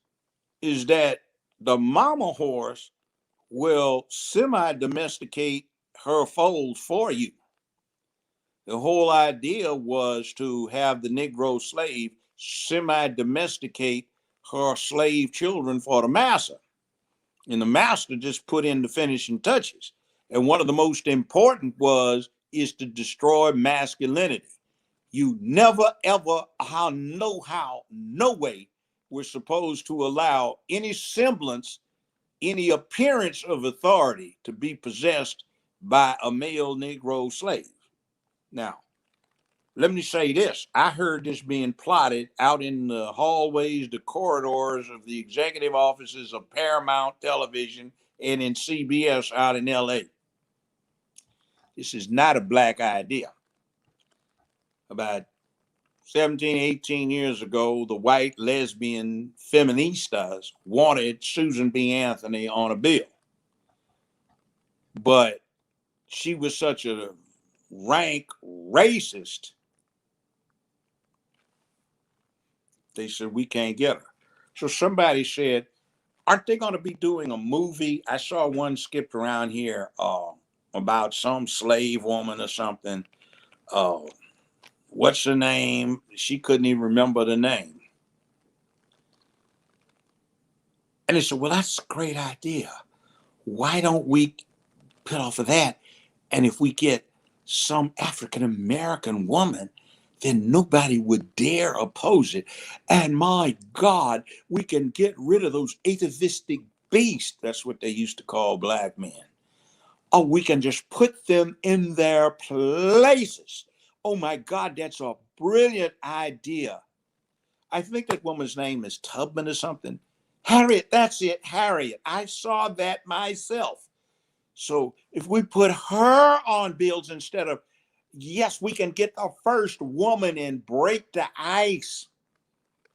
is that the mama horse will semi-domesticate her foals for you. The whole idea was to have the Negro slave semi-domesticate her slave children for the master. And the master just put in the finishing touches. And one of the most important is to destroy masculinity. You never, ever, no way we're supposed to allow any semblance, any appearance of authority to be possessed by a male Negro slave. Now, let me say this. I heard this being plotted out in the hallways, the corridors of the executive offices of Paramount Television and in CBS out in LA. This is not a black idea. About 17, 18 years ago, the white lesbian feministas wanted Susan B. Anthony on a bill. But she was such a rank racist, they said, we can't get her. So somebody said, aren't they going to be doing a movie? I saw one skipped around here about some slave woman or something. What's her name? She couldn't even remember the name. And they said, well, that's a great idea. Why don't we put off of that? And if we get some African-American woman, then nobody would dare oppose it. And my God, we can get rid of those atavistic beasts. That's what they used to call black men. Oh, we can just put them in their places. Oh my God, that's a brilliant idea. I think that woman's name is Tubman or something. Harriet, that's it, Harriet. I saw that myself. So if we put her on bills instead of, yes, we can get the first woman and break the ice,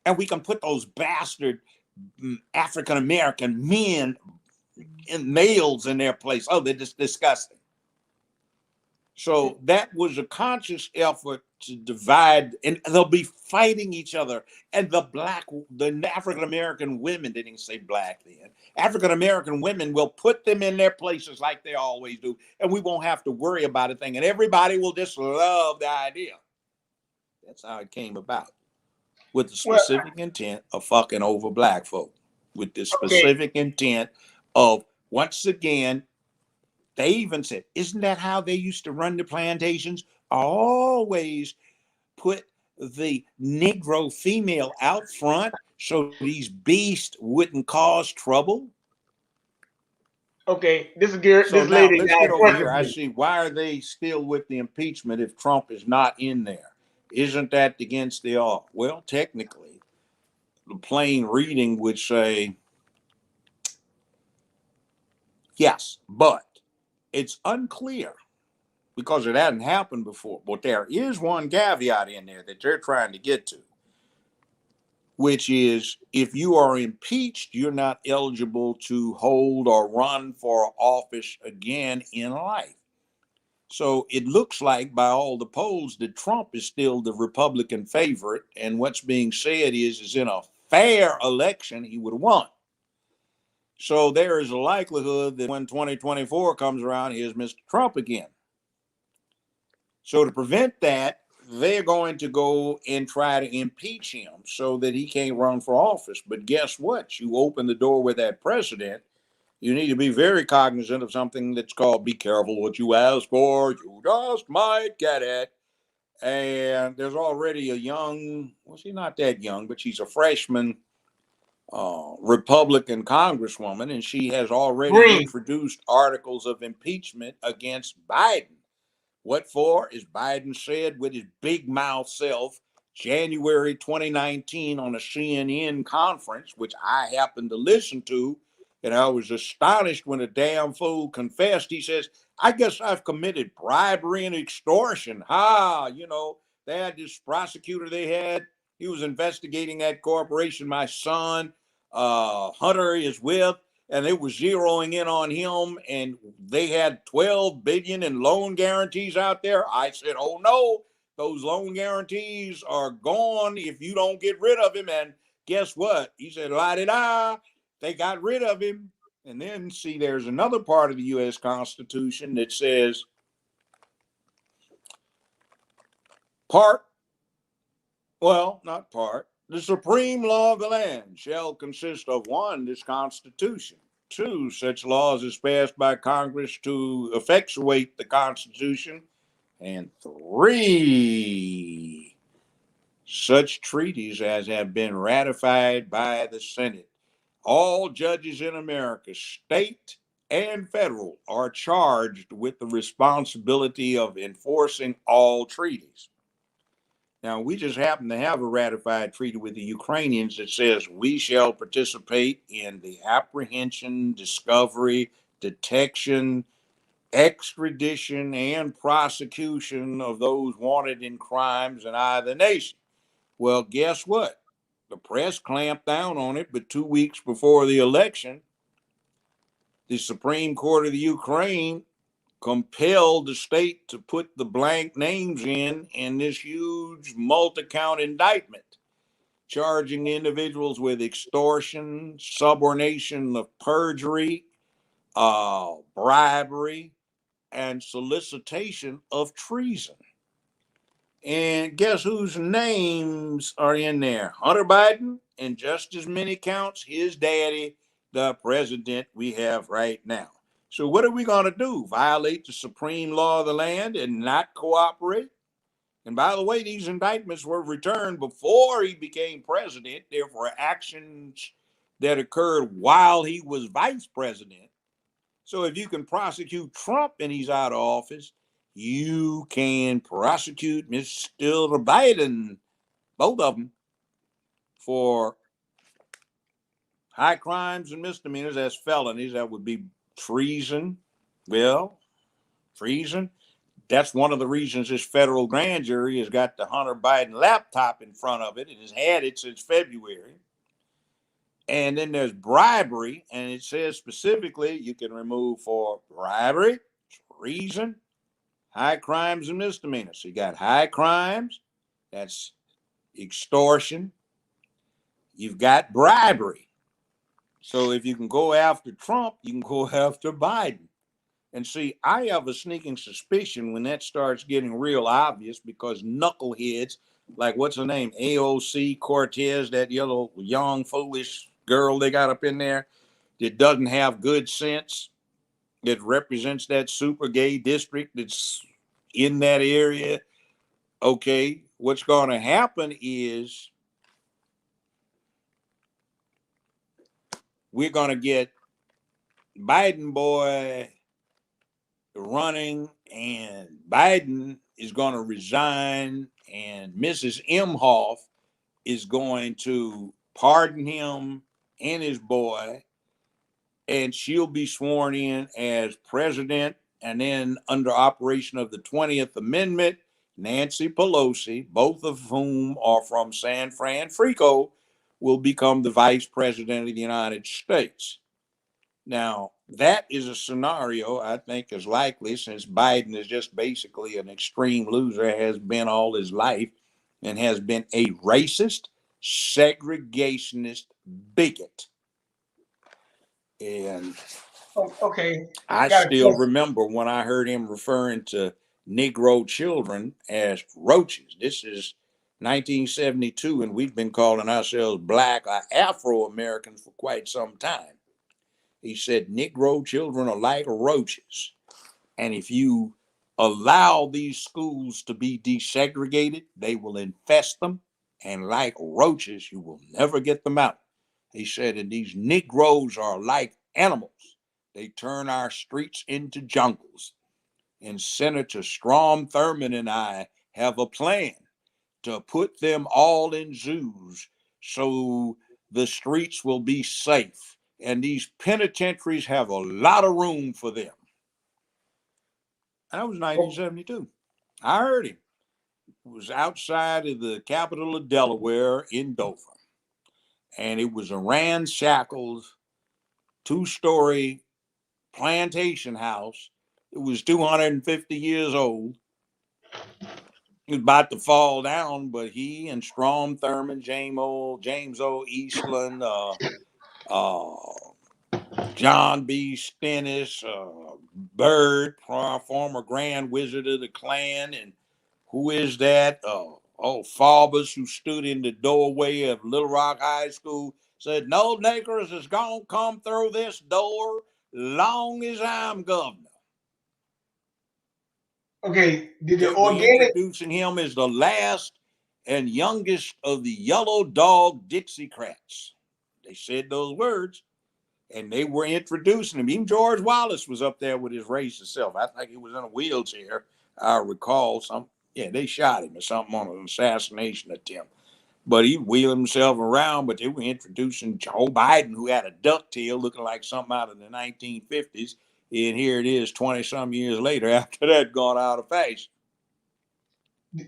and we can put those bastard African American men and males in their place. Oh, they're just disgusting. So that was a conscious effort to divide, and they'll be fighting each other. And the African American women, didn't even say black then, African American women will put them in their places like they always do, and we won't have to worry about a thing. And everybody will just love the idea. That's how it came about, with the Well, specific intent of fucking over black folk, with the okay, specific intent of, once again, they even said, isn't that how they used to run the plantations? Always put the Negro female out front so these beasts wouldn't cause trouble. okay. So This now lady let's got get a over here. question I for you. see, why are they still with the impeachment if Trump is not in there? Isn't that against the law? Well, technically, the plain reading would say yes, but it's unclear because it hadn't happened before. But there is one caveat in there that they're trying to get to, which is, if you are impeached, you're not eligible to hold or run for office again in life. So it looks like, by all the polls, that Trump is still the Republican favorite. And what's being said is in a fair election, he would have won. So there is a likelihood that when 2024 comes around, here's Mr. Trump again. So to prevent that, they're going to go and try to impeach him so that he can't run for office. But guess what? You open the door with that precedent. You need to be very cognizant of something that's called be careful what you ask for. You just might get it. And there's already a young, well, she's not that young, but she's a freshman Republican congresswoman, and she has already Green. introduced articles of impeachment against Biden. What for? As Biden said with his big mouth self, January 2019 on a CNN conference, which I happened to listen to, and I was astonished when a damn fool confessed. He says, I guess I've committed bribery and extortion. They had this prosecutor they had. He was investigating that corporation my son, Hunter, is with, and they were zeroing in on him, and they had 12 billion in loan guarantees out there. I said, oh no, those loan guarantees are gone if you don't get rid of him. And guess what? He said, la di da, they got rid of him. And then, see, there's another part of the U.S. Constitution that says, part, well, not part, the supreme law of the land shall consist of: one, this Constitution; two, such laws as passed by Congress to effectuate the Constitution; and three, such treaties as have been ratified by the Senate. All judges in America, state and federal, are charged with the responsibility of enforcing all treaties. Now, we just happen to have a ratified treaty with the Ukrainians that says we shall participate in the apprehension, discovery, detection, extradition, and prosecution of those wanted in crimes in either nation. Well, guess what? The press clamped down on it, but 2 weeks before the election, the Supreme Court of the Ukraine compelled the state to put the blank names in this huge multi-count indictment, charging the individuals with extortion, subornation of perjury, bribery, and solicitation of treason. And guess whose names are in there? Hunter Biden, and just as many counts, his daddy, the president we have right now. So, what are we going to do? Violate the supreme law of the land and not cooperate? And by the way, these indictments were returned before he became president. They were actions that occurred while he was vice president. So if you can prosecute Trump and he's out of office, you can prosecute Mr. Biden, both of them, for high crimes and misdemeanors as felonies. That would be treason. Well, treason, That's one of the reasons this federal grand jury has got the Hunter Biden laptop in front of it. It has had it since February. And then there's bribery, and it says specifically you can remove for bribery, treason, high crimes and misdemeanors. So you got high crimes, that's extortion. You've got bribery. So if you can go after Trump, you can go after Biden. And see, I have a sneaking suspicion when that starts getting real obvious because knuckleheads, like what's her name, AOC Cortez, that yellow, young, foolish girl they got up in there that doesn't have good sense, that represents that super gay district that's in that area. Okay, what's going to happen is we're going to get Biden boy running, and Biden is going to resign, and Mrs. Imhoff is going to pardon him and his boy, and she'll be sworn in as president. And then, under operation of the 20th Amendment, Nancy Pelosi, both of whom are from San Francisco, will become the vice president of the United States. Now, that is a scenario I think is likely since Biden is just basically an extreme loser, has been all his life, and has been a racist, segregationist bigot. And Okay, I got a still question. remember when I heard him referring to Negro children as roaches. This is 1972, and we've been calling ourselves Black or Afro Americans for quite some time. He said, Negro children are like roaches. And if you allow these schools to be desegregated, they will infest them. And like roaches, you will never get them out. He said, and these Negroes are like animals. They turn our streets into jungles. And Senator Strom Thurmond and I have a plan to put them all in zoos so the streets will be safe. And these penitentiaries have a lot of room for them. And that was Oh, 1972. I heard him. It was outside of the capital of Delaware in Dover. And it was a ramshackle 2-story plantation house. It was 250 years old. He was about to fall down, but he and Strom Thurmond, James O. Eastland, uh, John B. Stennis, Byrd, former Grand Wizard of the Klan, and who is that? Faubus, who stood in the doorway of Little Rock High School, said, no niggers is going to come through this door long as I'm governor. okay, did the Okay, we organic introducing him as the last and youngest of the yellow dog Dixiecrats. They said those words, and they were introducing him. Even George Wallace was up there with his racist self. I think he was in a wheelchair. I recall they shot him or something on an assassination attempt. But he wheeled himself around, but they were introducing Joe Biden, who had a ducktail looking like something out of the 1950s. And here it is 20 some years later after that gone out of fashion.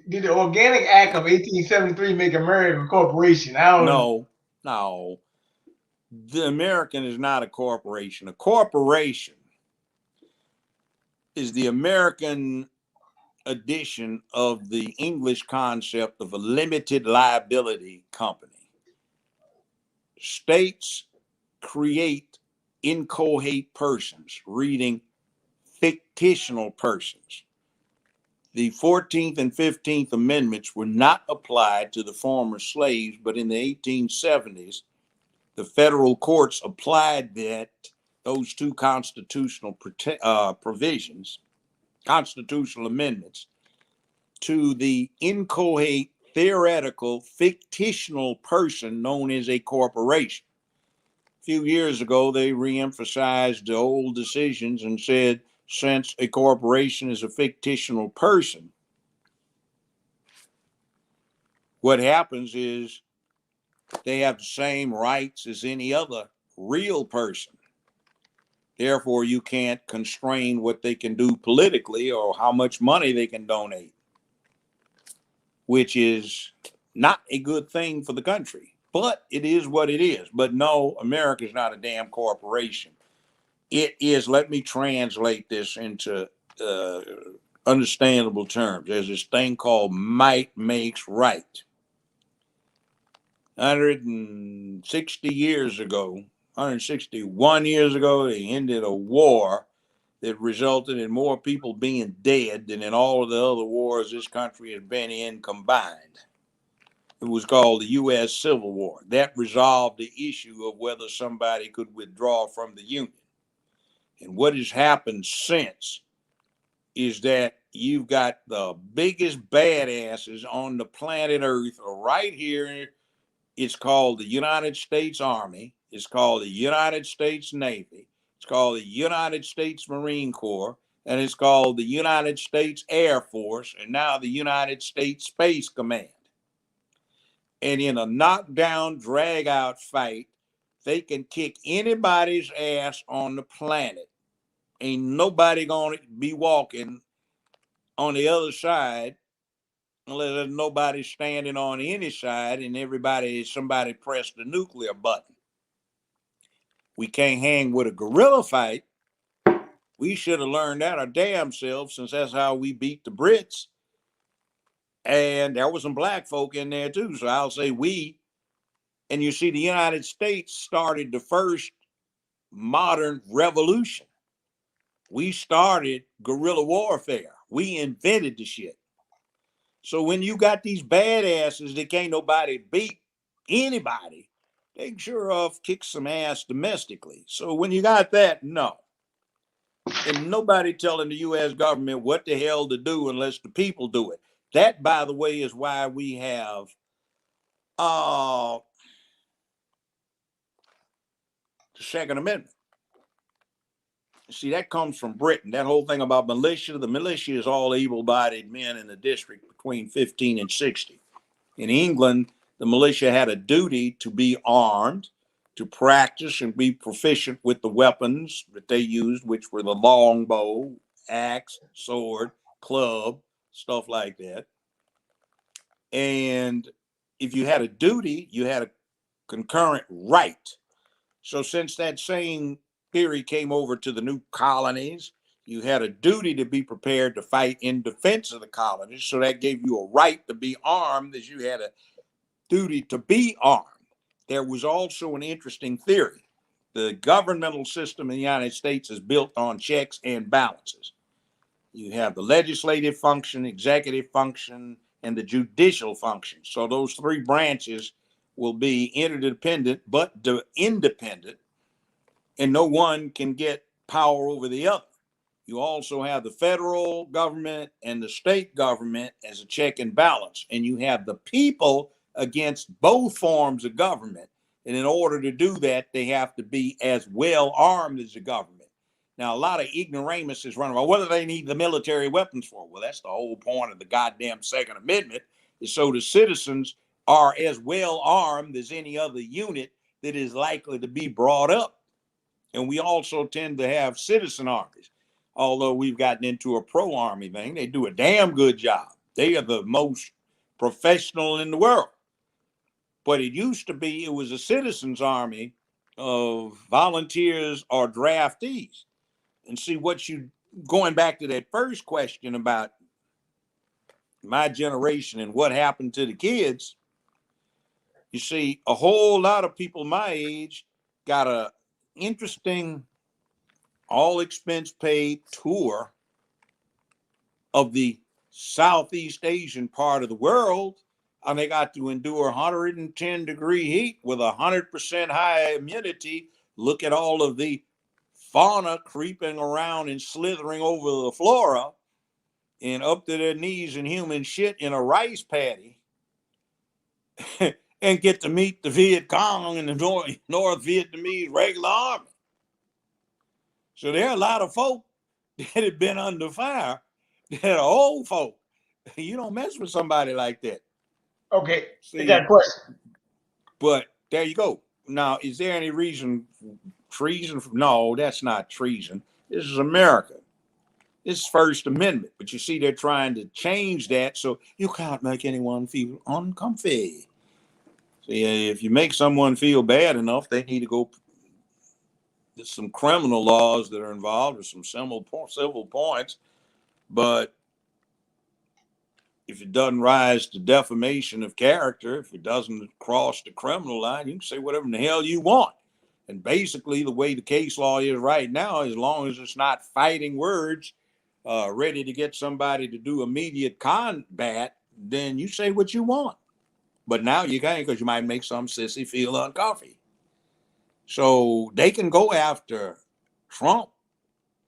did the Organic Act of 1873 make America a corporation? I don't. No, no. The American is not a corporation. A corporation is the American edition of the English concept of a limited liability company. States create inchoate persons, reading fictional persons. The 14th and 15th Amendments were not applied to the former slaves, but in the 1870s, the federal courts applied those two constitutional provisions, constitutional amendments, to the inchoate, theoretical, fictional person known as a corporation. A few years ago, they reemphasized the old decisions and said, since a corporation is a fictional person, what happens is they have the same rights as any other real person. Therefore, you can't constrain what they can do politically or how much money they can donate, which is not a good thing for the country. But it is what it is. But no, America is not a damn corporation. It is, let me translate this into uh, understandable terms. There's this thing called might makes right. 160 years ago, 161 years ago, they ended a war that resulted in more people being dead than in all of the other wars this country has been in combined. It was called the U.S. Civil War. That resolved the issue of whether somebody could withdraw from the Union. And what has happened since is that you've got the biggest badasses on the planet Earth right here. It's called the United States Army. It's called the United States Navy. It's called the United States Marine Corps. And it's called the United States Air Force. And now the United States Space Command. And in a knockdown, drag out fight, they can kick anybody's ass on the planet. Ain't nobody gonna be walking on the other side unless there's nobody standing on any side and somebody pressed the nuclear button. We can't hang with a guerrilla fight. We should have learned that our damn selves, since that's how we beat the Brits. And there was some black folk in there too. So I'll say we. And you see, the United States started the first modern revolution. We started guerrilla warfare. We invented the shit. So when you got these badasses that can't nobody beat anybody, they can sure off kick some ass domestically. So when you got that, no. And nobody telling the U.S. government what the hell to do unless the people do it. That, by the way, is why we have the Second Amendment. See, that comes from Britain. That whole thing about militia, the militia is all able-bodied men in the district between 15 and 60. In England, the militia had a duty to be armed, to practice and be proficient with the weapons that they used, which were the longbow, axe, sword, club, stuff like that. And if you had a duty, you had a concurrent right. So since that same theory came over to the new colonies, you had a duty to be prepared to fight in defense of the colonies. So that gave you a right to be armed, as you had a duty to be armed. There was also an interesting theory. The governmental system in the United States is built on checks and balances. You have the legislative function, executive function, and the judicial function. So those three branches will be interdependent but independent, and no one can get power over the other. You also have the federal government and the state government as a check and balance, and you have the people against both forms of government. And in order to do that, they have to be as well armed as the government. Now, a lot of ignoramuses run around. What do they need the military weapons for? Well, that's the whole point of the goddamn Second Amendment, is so the citizens are as well armed as any other unit that is likely to be brought up. And we also tend to have citizen armies. Although we've gotten into a pro-army thing, they do a damn good job. They are the most professional in the world. But it used to be it was a citizens army of volunteers or draftees. And see, going back to that first question about my generation and what happened to the kids, you see, a whole lot of people my age got a interesting all expense paid tour of the Southeast Asian part of the world, and they got to endure 110-degree heat with 100% high immunity. Look at all of the fauna creeping around and slithering over the flora and up to their knees in human shit in a rice paddy and get to meet the Viet Cong and the North Vietnamese regular army. So there are a lot of folk that have been under fire that are old folk. You don't mess with somebody like that. Okay, I got See, a question. but there you go. Now, is there any reason treason. No, that's not treason. This is America. This is First Amendment. But you see, they're trying to change that so you can't make anyone feel uncomfy. See, if you make someone feel bad enough, they need to go. There's some criminal laws that are involved, or some civil points. But if it doesn't rise to defamation of character, if it doesn't cross the criminal line, you can say whatever in the hell you want. And basically, the way the case law is right now, as long as it's not fighting words, ready to get somebody to do immediate combat, then you say what you want. But now you can't, because you might make some sissy feel uncomfy. So they can go after Trump.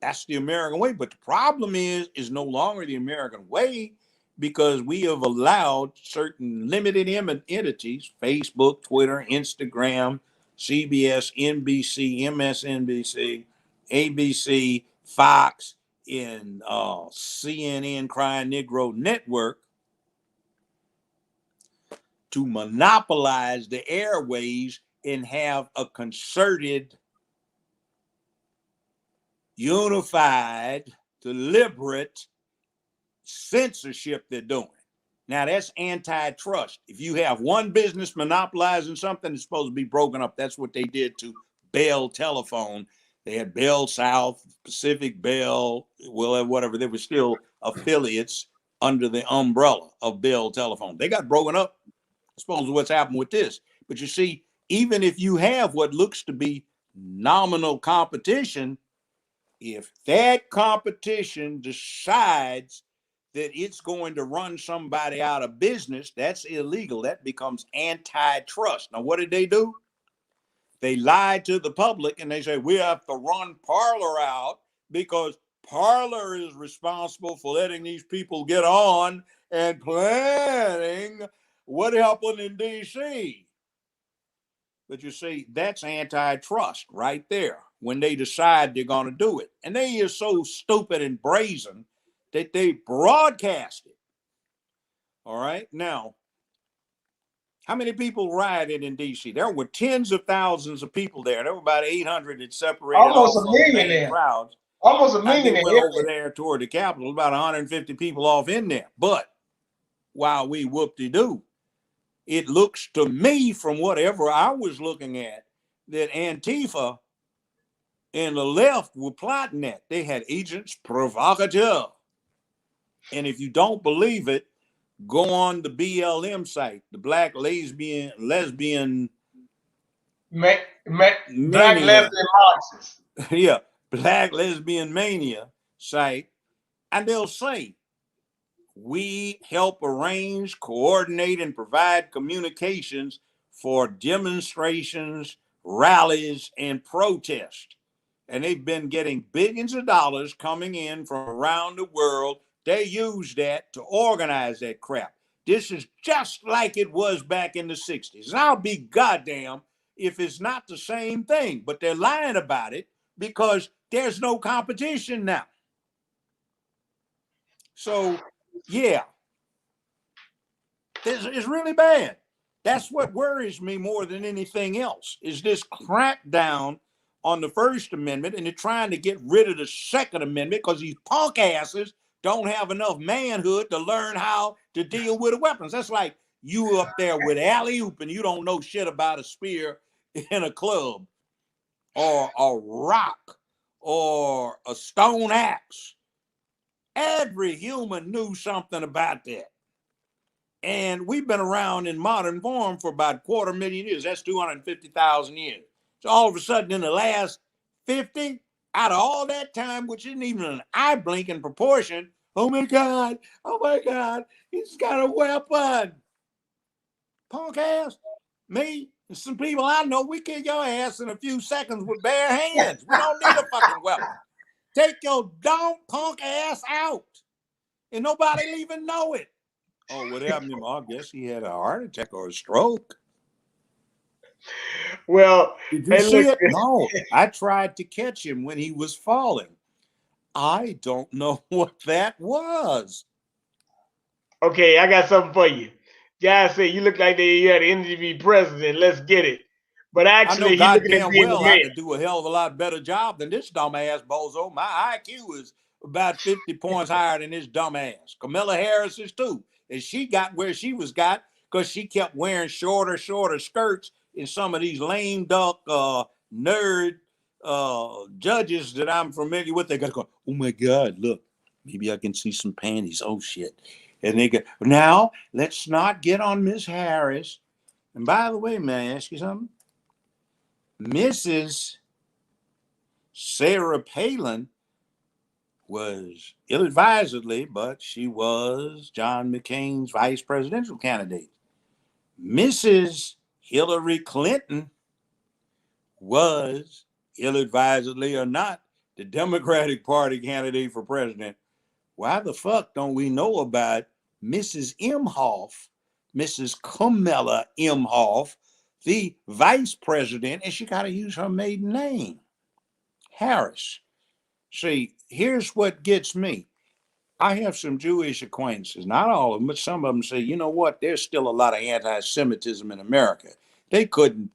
That's the American way. But the problem is no longer the American way, because we have allowed certain limited entities, Facebook, Twitter, Instagram, CBS, NBC, MSNBC, ABC, Fox, and CNN Crying Negro Network, to monopolize the airways and have a concerted, unified, deliberate censorship they're doing. Now, that's antitrust. If you have one business monopolizing something, it's supposed to be broken up. That's what they did to Bell Telephone. They had Bell South, Pacific Bell, well, whatever. They were still affiliates under the umbrella of Bell Telephone. They got broken up. I suppose what's happened with this. But you see, even if you have what looks to be nominal competition, if that competition decides that it's going to run somebody out of business, that's illegal. That becomes antitrust. Now, what did they do? They lied to the public and they say, we have to run Parler out because Parler is responsible for letting these people get on and planning what happened in D.C. But you see, that's antitrust right there when they decide they're going to do it. And they are so stupid and brazen that they broadcast it. All right. Now, how many people rioted in D.C.? There were tens of thousands of people there. There were about 800 that separated Almost off a from the million main there. crowds. Almost a And they million in went over area. there toward the Capitol, about 150 people off in there. But while we whoop-de-doo, it looks to me, from whatever I was looking at, that Antifa and the left were plotting that. They had agents provocateur. And if you don't believe it, go on the BLM site, the Black Lesbian Black Mania. lesbian Marxists. Yeah, Black Lesbian Mania site, and they'll say, we help arrange, coordinate, and provide communications for demonstrations, rallies, and protests. And they've been getting billions of dollars coming in from around the world. They use that to organize that crap. This is just like it was back in the 60s. And I'll be goddamn if it's not the same thing, but they're lying about it because there's no competition now. So, yeah, it's really bad. That's what worries me more than anything else, is this crackdown on the First Amendment, and they're trying to get rid of the Second Amendment because these punk asses don't have enough manhood to learn how to deal with the weapons. That's like you up there with alley-oop and you don't know shit about a spear in a club or a rock or a stone axe. Every human knew something about that. And we've been around in modern form for about 250,000 years. That's 250,000 years. So all of a sudden, in the last 50, out of all that time, which isn't even an eye blink in proportion, oh my God, he's got a weapon. Punk ass, me, and some people I know, we kill your ass in a few seconds with bare hands. We don't need a fucking weapon. Take your punk ass out. And nobody will even know it. Oh, what happened to him? I guess he had a heart attack or a stroke. Well, Did you hey, see look, it? No, I tried to catch him when he was falling. I don't know what that was. okay, I got something for you. Guys say you look like you had an energy to be president. Let's get it. But I know actually, he looking at goddamn being the well I mayor. could do a hell of a lot better job than this dumbass bozo. My IQ is about 50 points higher than this dumbass. Camilla Harris is too. And she got where she was got because she kept wearing shorter skirts in some of these lame duck nerd judges that I'm familiar with. They gotta go, oh my God, look, maybe I can see some panties. Oh shit. And they go, now let's not get on Miss Harris. And by the way, may I ask you something? Mrs. Sarah Palin was ill-advisedly, but she was John McCain's vice presidential candidate. Mrs. Hillary Clinton was, ill-advisedly or not, the Democratic Party candidate for president. Why the fuck don't we know about Mrs. Imhoff, Mrs. Kamala Imhoff, the vice president, and she got to use her maiden name, Harris? See, here's what gets me. I have some Jewish acquaintances, not all of them, but some of them say, you know what, there's still a lot of anti Semitism in America. They couldn't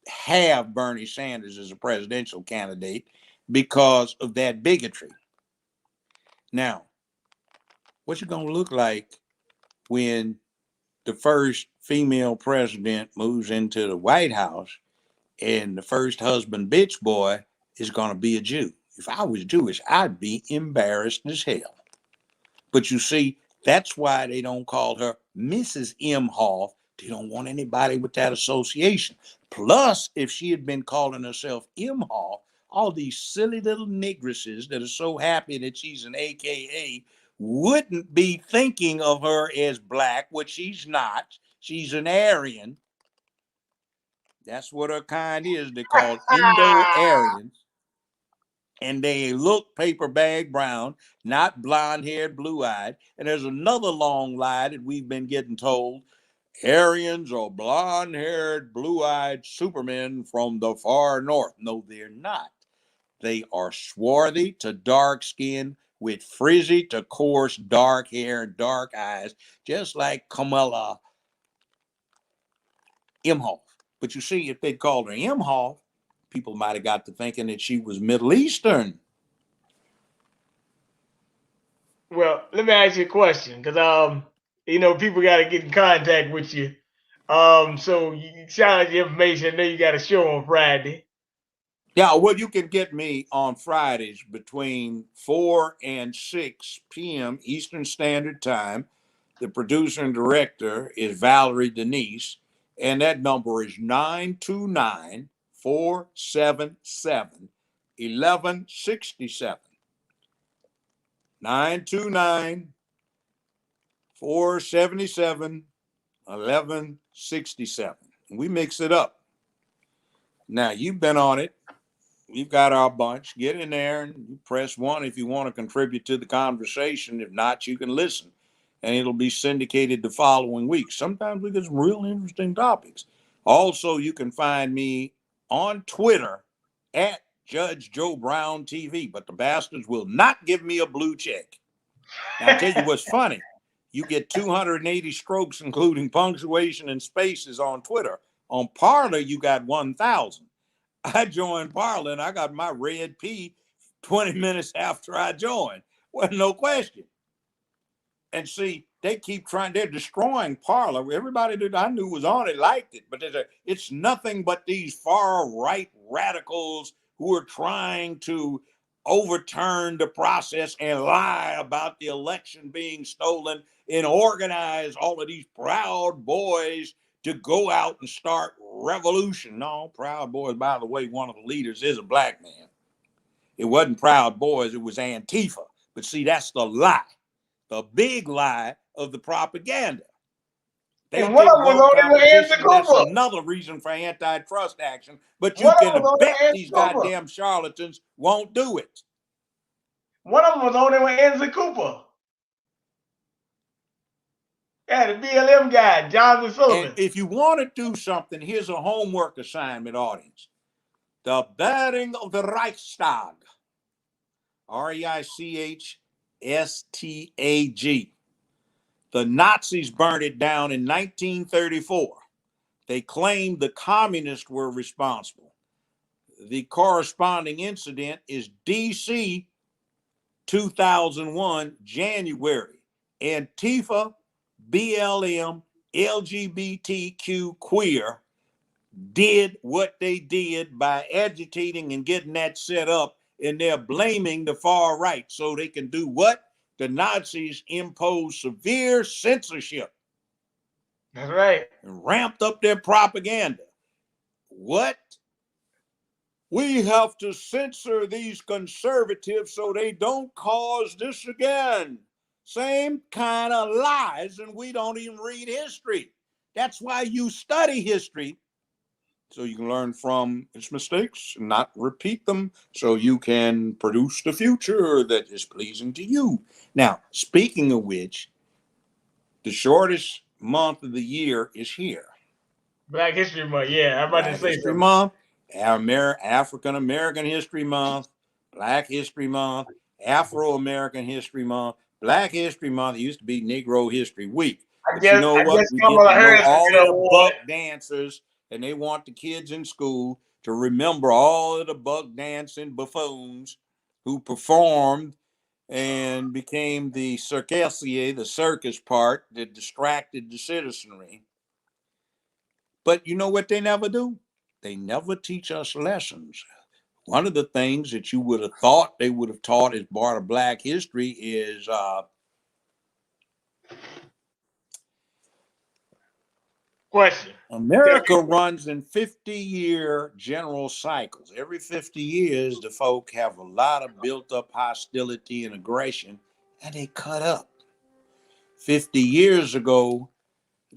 have Bernie Sanders as a presidential candidate because of that bigotry. Now, what's it going to look like when the first female president moves into the White House and the first husband bitch boy is going to be a Jew? If I was Jewish, I'd be embarrassed as hell. But you see, that's why they don't call her Mrs. Imhoff. They don't want anybody with that association. Plus, if she had been calling herself Imhoff, all these silly little negresses that are so happy that she's an AKA wouldn't be thinking of her as black, which she's not. She's an Aryan. That's what her kind is. They're called Indo-Aryans. And they look paper bag brown, not blonde haired, blue eyed. And there's another long lie that we've been getting told: Aryans are blonde haired, blue eyed supermen from the far north. No, they're not. They are swarthy to dark skin with frizzy to coarse dark hair and dark eyes, just like Kamala Imhoff. But you see, if they'd called her Imhoff, people might have got to thinking that she was Middle Eastern. Well, let me ask you a question, because people got to get in contact with you. So you shout out your information. I know you got a show on Friday. Yeah, well, you can get me on Fridays between 4 and 6 p.m. Eastern Standard Time. The producer and director is Valerie Denise, and that number is 929 477 1167. 929 477 1167. We mix it up. Now, you've been on it. We've got our bunch. Get in there and press one if you want to contribute to the conversation. If not, you can listen, and it'll be syndicated the following week. Sometimes we get some real interesting topics. Also, you can find me on Twitter at Judge Joe Brown TV, but the bastards will not give me a blue check. Now, I'll tell you what's funny. You get 280 strokes, including punctuation and spaces on Twitter. On Parler, you got 1,000. I joined Parler and I got my red P 20 minutes after I joined. Well, no question. And see, they keep trying, they're destroying Parler. Everybody that I knew was on it liked it, but it's nothing but these far right radicals who are trying to overturn the process and lie about the election being stolen and organize all of these Proud Boys to go out and start revolution. No, Proud Boys, by the way, one of the leaders is a black man. It wasn't Proud Boys, it was Antifa. But see, that's the lie, the big lie of the propaganda. They And one of didn't them was want on there with Anderson competition. That's Cooper. another reason for antitrust action. But you One of them was can on there bet with these Anderson Cooper. goddamn charlatans won't do it. One of them was on there with Anderson Cooper. Yeah, the BLM guy, Jonathan And Sullivan. if you want to do something, here's a homework assignment, audience. The burning of the Reichstag. Reichstag. The Nazis burned it down in 1934. They claimed the communists were responsible. The corresponding incident is DC 2001, January. Antifa, BLM, LGBTQ queer did what they did by agitating and getting that set up, and they're blaming the far right so they can do what? The Nazis imposed severe censorship. That's right. And ramped up their propaganda. What? We have to censor these conservatives so they don't cause this again. Same kind of lies, and we don't even read history. That's why you study history, so you can learn from its mistakes and not repeat them, so you can produce the future that is pleasing to you. Now, speaking of which, the shortest month of the year is here. Black History Month. Yeah, I'm about to Black say History something. Month, African American History Month, Black History Month, Afro American History Month, Black History Month. It used to be Negro History Week. But you know I what? guess We get Kamala to know Harris will all get of an the award. buck dancers, and they want the kids in school to remember all of the buck dancing buffoons who performed and became the circassier, the circus part that distracted the citizenry. But you know what they never do? They never teach us lessons. One of the things that you would have thought they would have taught as part of Black history is Question. Tell America me. runs in 50-year general cycles. Every 50 years, the folk have a lot of built up hostility and aggression, and they cut up. 50 years ago,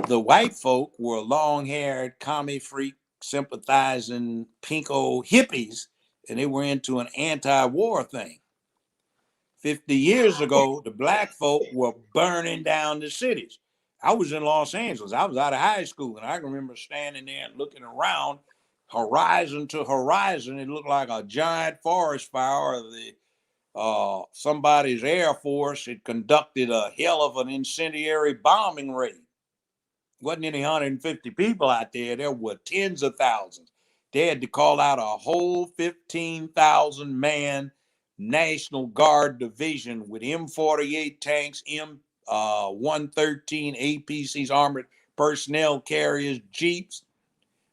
the white folk were long haired, commie freak, sympathizing, pinko hippies, and they were into an anti war thing. 50 years ago, the black folk were burning down the cities. I was in Los Angeles. I was out of high school, and I can remember standing there and looking around, horizon to horizon. It looked like a giant forest fire. Or somebody's Air Force had conducted a hell of an incendiary bombing raid. Wasn't any 150 people out there. There were tens of thousands. They had to call out a whole 15,000 man National Guard division with M48 tanks, M113 APCs, armored personnel carriers, jeeps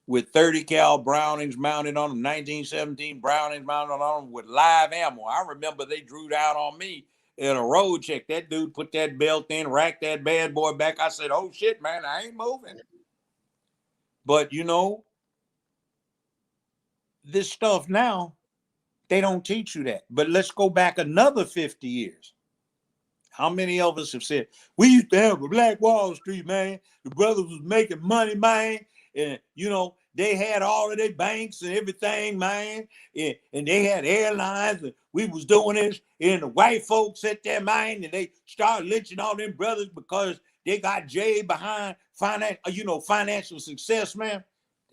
with 30 cal Brownings mounted on them, 1917 Brownings mounted on them with live ammo. I remember they drew down on me in a road check. That dude put that belt in, racked that bad boy back. I said, "Oh shit, man, I ain't moving." But you know, this stuff now, they don't teach you that. But let's go back another 50 years. How many of us have said, we used to have a Black Wall Street, man? The brothers was making money, man. And, you know, they had all of their banks and everything, man. And they had airlines, and we was doing this. And the white folks sat there, man, and they started lynching all them brothers because they got Jay behind financial success, man.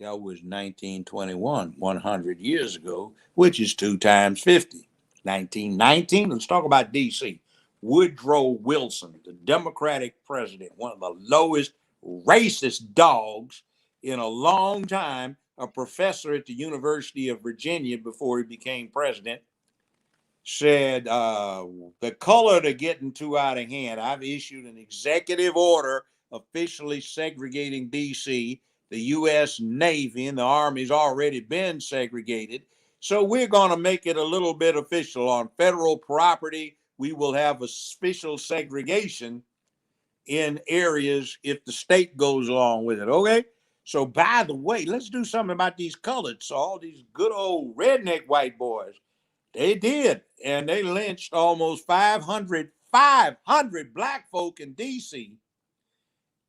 That was 1921, 100 years ago, which is 2 times 50. 1919, let's talk about D.C. Woodrow Wilson, the Democratic president, one of the lowest racist dogs in a long time, a professor at the University of Virginia before he became president, said, the color to getting too out of hand. I've issued an executive order officially segregating D.C. The U.S. Navy and the Army's already been segregated. So we're going to make it a little bit official. On federal property, we will have official segregation in areas if the state goes along with it. Okay. So, by the way, let's do something about these coloreds. So, all these good old redneck white boys, they did. And they lynched almost 500 black folk in D.C.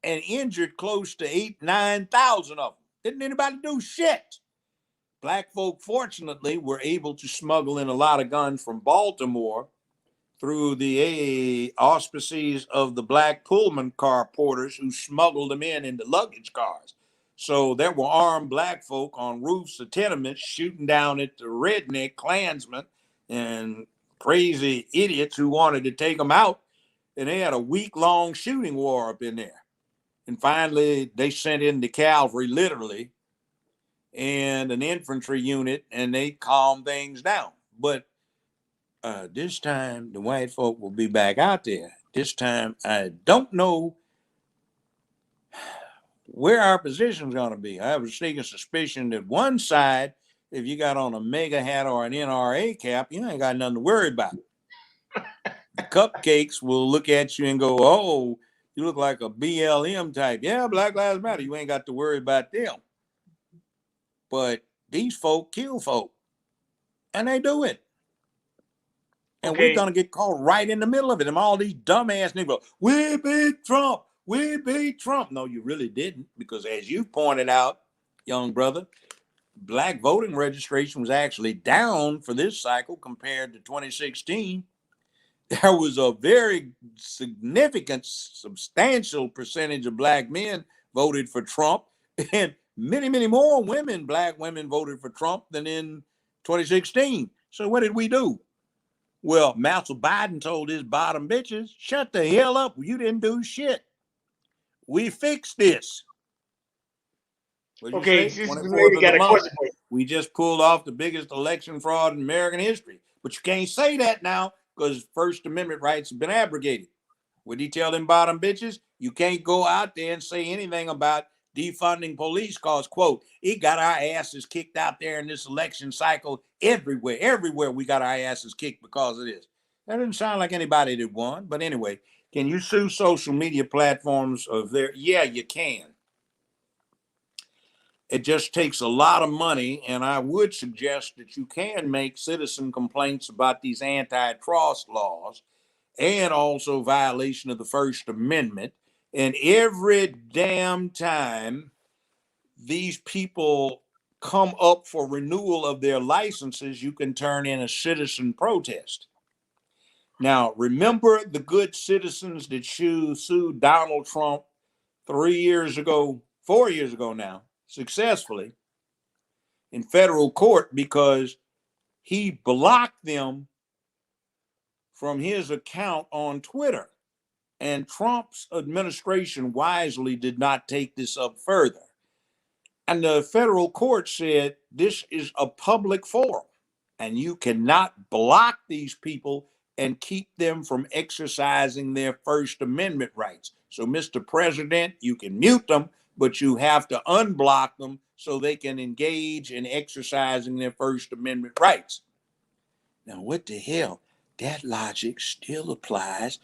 and injured close to 9,000 of them. Didn't anybody do shit? Black folk, fortunately, were able to smuggle in a lot of guns from Baltimore through the auspices of the black Pullman car porters who smuggled them in the luggage cars. So there were armed black folk on roofs of tenements shooting down at the redneck Klansmen and crazy idiots who wanted to take them out. And they had a week-long shooting war up in there. And finally, they sent in the cavalry, literally, and an infantry unit, and they calmed things down. But this time, the white folk will be back out there. This time, I don't know where our position's going to be. I have a sneaking suspicion that one side, if you got on a mega hat or an NRA cap, you ain't got nothing to worry about. The cupcakes will look at you and go, oh, you look like a BLM type. Yeah, Black Lives Matter. You ain't got to worry about them. But these folk kill folk, and they do it. And we're going to get caught right in the middle of it. And all these dumbass niggas, we beat Trump. We beat Trump. No, you really didn't. Because as you pointed out, young brother, black voting registration was actually down for this cycle compared to 2016. There was a very significant, substantial percentage of black men voted for Trump, and many, many more women, black women, voted for Trump than in 2016. So what did we do? Well, Master Biden told his bottom bitches, shut the hell up. You didn't do shit. We fixed this. What did you say? 24th of the month. We just pulled off the biggest election fraud in American history. But you can't say that now because First Amendment rights have been abrogated. What did he tell them bottom bitches? You can't go out there and say anything about defunding police because, quote, it got our asses kicked out there in this election cycle everywhere. Everywhere we got our asses kicked because of this. That doesn't sound like anybody that won. But anyway, can you sue social media platforms of their? Yeah, you can. It just takes a lot of money, and I would suggest that you can make citizen complaints about these antitrust laws and also violation of the First Amendment. And every damn time these people come up for renewal of their licenses, you can turn in a citizen protest. Now, remember the good citizens that sued Donald Trump 4 years ago now, successfully in federal court because he blocked them from his account on Twitter. And Trump's administration wisely did not take this up further. And the federal court said this is a public forum and you cannot block these people and keep them from exercising their First Amendment rights. So, Mr. President, you can mute them, but you have to unblock them so they can engage in exercising their First Amendment rights. Now, what the hell? That logic still applies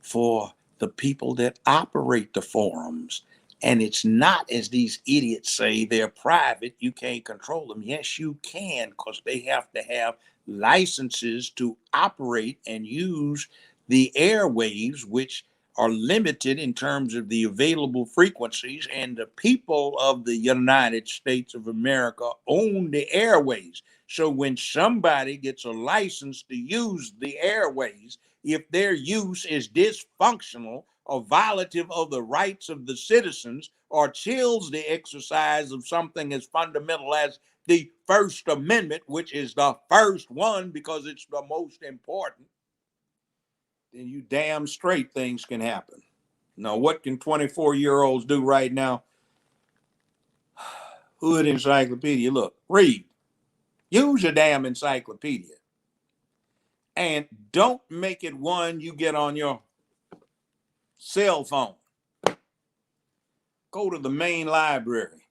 for the people that operate the forums. And it's not, as these idiots say, they're private. You can't control them. Yes, you can, because they have to have licenses to operate and use the airwaves, which are limited in terms of the available frequencies. And the people of the United States of America own the airways. So when somebody gets a license to use the airways, if their use is dysfunctional or violative of the rights of the citizens or chills the exercise of something as fundamental as the First Amendment, which is the first one because it's the most important, then you damn straight things can happen. Now, what can 24-year-olds do right now? Hood Encyclopedia. Look, read. Use your damn encyclopedia. And don't make it one you get on your cell phone. Go to the main library.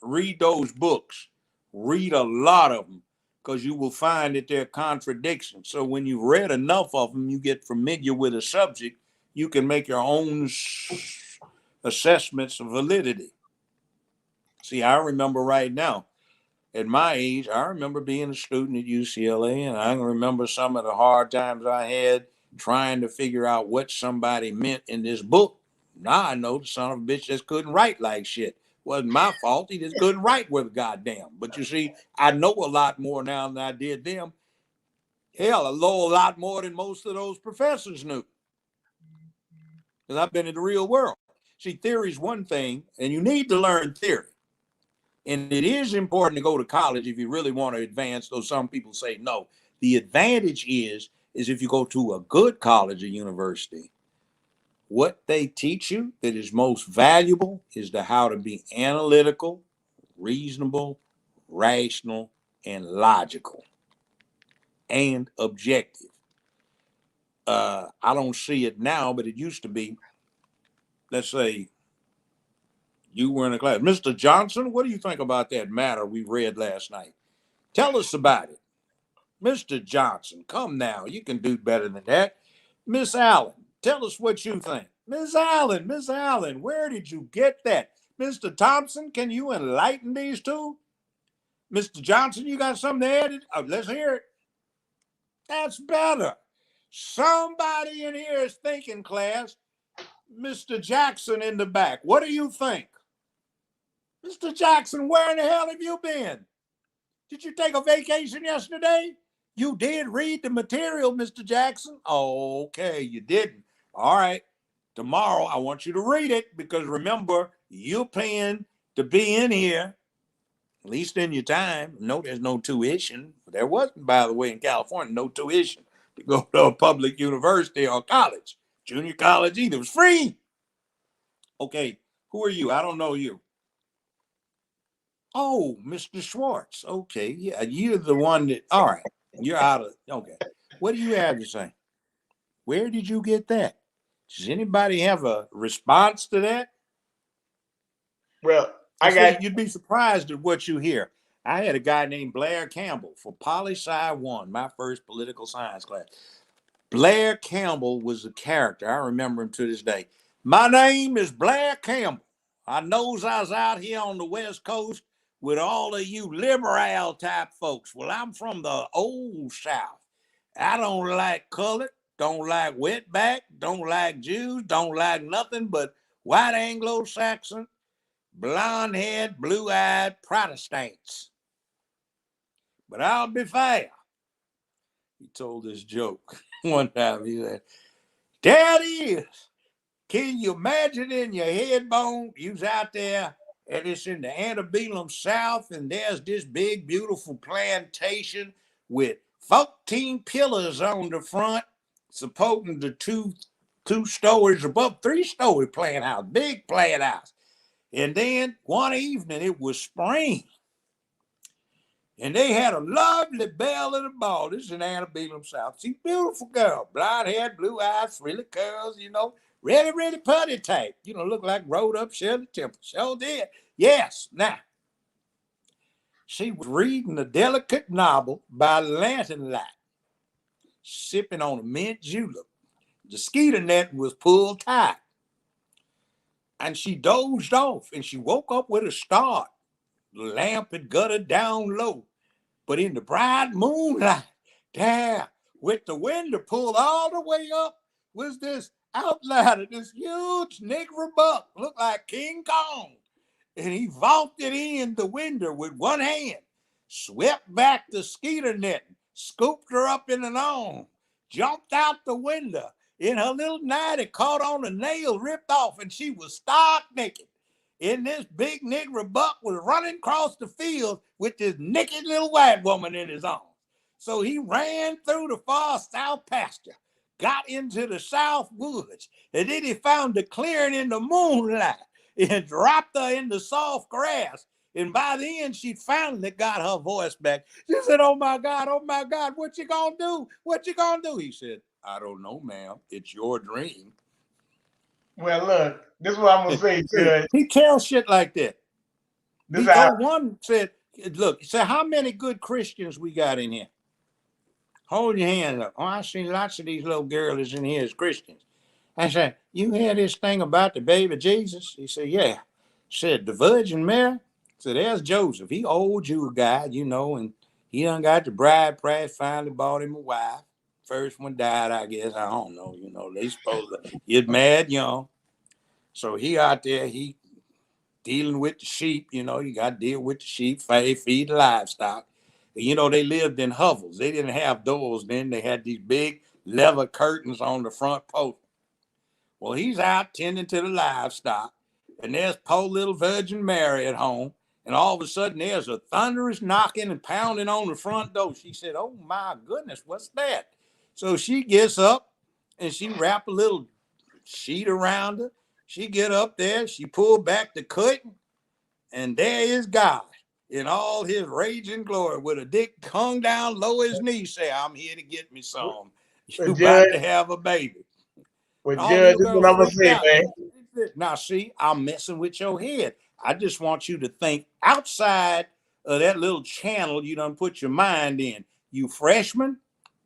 Read those books. Read a lot of them because you will find that there are contradictions. So when you've read enough of them, you get familiar with a subject, you can make your own assessments of validity. See, I remember right now, at my age, I remember being a student at UCLA, and I remember some of the hard times I had trying to figure out what somebody meant in this book. Now I know the son of a bitch just couldn't write like shit. Wasn't my fault. He just couldn't write with a goddamn. But you see, I know a lot more now than I did then. Hell, I know a lot more than most of those professors knew. Because I've been in the real world. See, theory is one thing, and you need to learn theory. And it is important to go to college if you really want to advance, though some people say no. The advantage is if you go to a good college or university, What they teach you that is most valuable is the how to be analytical, reasonable, rational, and logical and objective. I don't see it now, but it used to be. Let's say you were in a class. Mr. Johnson, what do you think about that matter we read last night? Tell us about it. Mr. Johnson, come now. You can do better than that. Miss Allen, tell us what you think. Miss Allen, where did you get that? Mr. Thompson, can you enlighten these two? Mr. Johnson, you got something to add? Let's hear it. That's better. Somebody in here is thinking, class. Mr. Jackson in the back, what do you think? Mr. Jackson, where in the hell have you been? Did you take a vacation yesterday? You did read the material, Mr. Jackson? Okay, you didn't. All right. Tomorrow, I want you to read it because remember, you're paying to be in here, at least in your time. No, there's no tuition. There wasn't, by the way, in California, no tuition to go to a public university or college. Junior college either. It was free. Okay, who are you? I don't know you. Oh, Mr. Schwartz. Okay, yeah, you're the one that. All right, you're out of. Okay, what do you have to say? Where did you get that? Does anybody have a response to that? Well, I I see. got You'd be surprised at what you hear. I had a guy named Blair Campbell for Poli Sci 1, my first political science class. Blair Campbell was a character. I remember him to this day. My name is Blair Campbell. I knows I was out here on the West Coast with all of you liberal type folks. Well, I'm from the old South. I don't like colored, don't like wetback, don't like Jews, don't like nothing but white Anglo-Saxon, blonde-haired, blue-eyed Protestants. But I'll be fair. He told this joke one time. He said, "There it is. Can you imagine in your head bone? You's out there and it's in the antebellum South, and there's this big, beautiful plantation with 14 pillars on the front, supporting the two stories above, 3-story plant house, big plant house. And then one evening it was spring. And they had a lovely belle at the ball. This is in Antebellum South. She's a beautiful girl, blonde hair, blue eyes, frilly curls, really, really putty type. Look like rolled up Shirley Temple. Sure did. Yes. Now, she was reading a delicate novel by lantern light, sipping on a mint julep. The skeeter net was pulled tight. And she dozed off and she woke up with a start. The lamp had guttered down low. But in the bright moonlight, there, with the window pulled all the way up, was this outline of this huge Negro buck, looked like King Kong. And he vaulted in the window with one hand, swept back the skeeter net, scooped her up in an arm, jumped out the window. In her little nightie caught on a nail, ripped off, and she was stark naked. And this big Negro buck was running across the field with this naked little white woman in his arms. So he ran through the far south pasture, got into the south woods, and then he found a clearing in the moonlight and dropped her in the soft grass. And by the end, she finally got her voice back. She said, oh my God, what you gonna do? What you gonna do? He said, I don't know, ma'am. It's your dream. well, look, this is what I'm gonna say, Judge. He tells shit like that. This He told one said, look, he said, how many good Christians we got in here? Hold your hand up. Oh, I seen lots of these little girls in here as Christians. I said, you hear this thing about the baby Jesus? He said, yeah. He said, the Virgin Mary? So there's Joseph. He old Jew guy, and he done got the bride price, finally bought him a wife. First one died, I guess. I don't know. They supposed to get mad young. So he out there, he dealing with the sheep. You got to deal with the sheep, feed the livestock. They lived in hovels. They didn't have doors then. They had these big leather curtains on the front post. Well, he's out tending to the livestock, and there's poor little Virgin Mary at home, and all of a sudden there's a thunderous knocking and pounding on the front door. She said, oh my goodness, what's that? So she gets up and she wrapped a little sheet around her. She get up there, she pull back the curtain, and there is God in all his rage and glory with a dick hung down low his knee, say, I'm here to get me some. Well, You about Judge, to have a baby. well, And all the Judge, little this is what girls I'm gonna freaked say, out. man. Now, see, I'm messing with your head. I just want you to think outside of that little channel you done put your mind in. You freshman,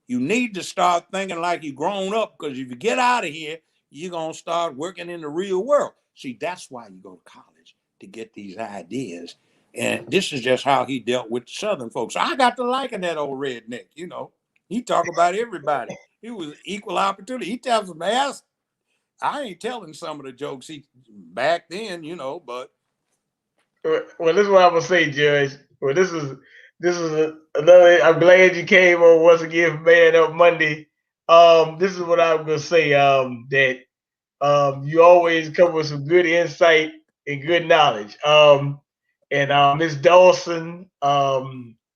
you need to start thinking like you grown up, because if you get out of here, you're going to start working in the real world. See, that's why you go to college, to get these ideas. And this is just how he dealt with Southern folks. I got to liking that old redneck, you know. He talk about everybody. He was equal opportunity. He tells them, ass. I ain't telling some of the jokes he back then, you know, but Well, this is what I'm gonna say, Judge. Well, this is another. I'm glad you came on once again for Man Up Monday. This is what I'm gonna say. That you always come with some good insight and good knowledge. And Miss Dawson,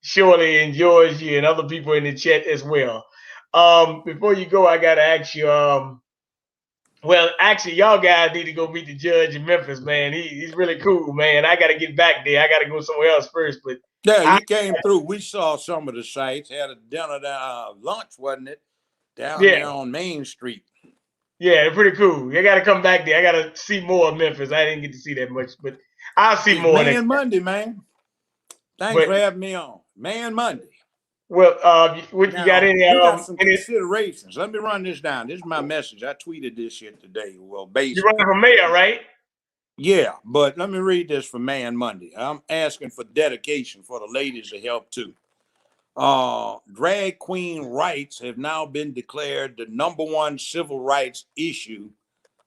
Shirley enjoys you, and other people in the chat as well. Before you go, I gotta ask you. Well, actually, y'all guys need to go meet the judge in Memphis, man. He's really cool, man. I got to get back there. I got to go somewhere else first, but yeah, I he came through. We saw some of the sites, had a dinner down, lunch, wasn't it? Down yeah, there on Main Street. yeah, they're pretty cool. I got to come back there. I got to see more of Memphis. I didn't get to see that much, but I'll see It's more next Man time. Monday, man. Thanks But for having me on. Man Monday. well, what you got Now, we got some any? considerations. Let me run this down. This is my message. I tweeted this shit today. Well, You running basically. for mayor, right? Yeah, but let me read this for Man Monday. I'm asking for dedication for the ladies to help too. Drag queen rights have now been declared the number one civil rights issue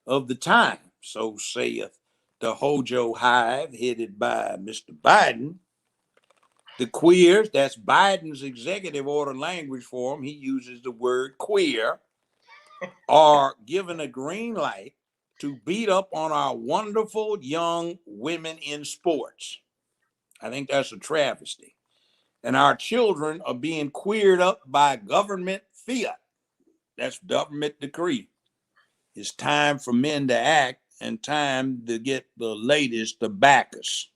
of the time. So saith the Hojo Hive, headed by Mr. Biden. The queers, that's Biden's executive order language for him. He uses the word queer, are given a green light to beat up on our wonderful young women in sports. I think that's a travesty. And our children are being queered up by government fiat. That's government decree. It's time for men to act and time to get the ladies to back us.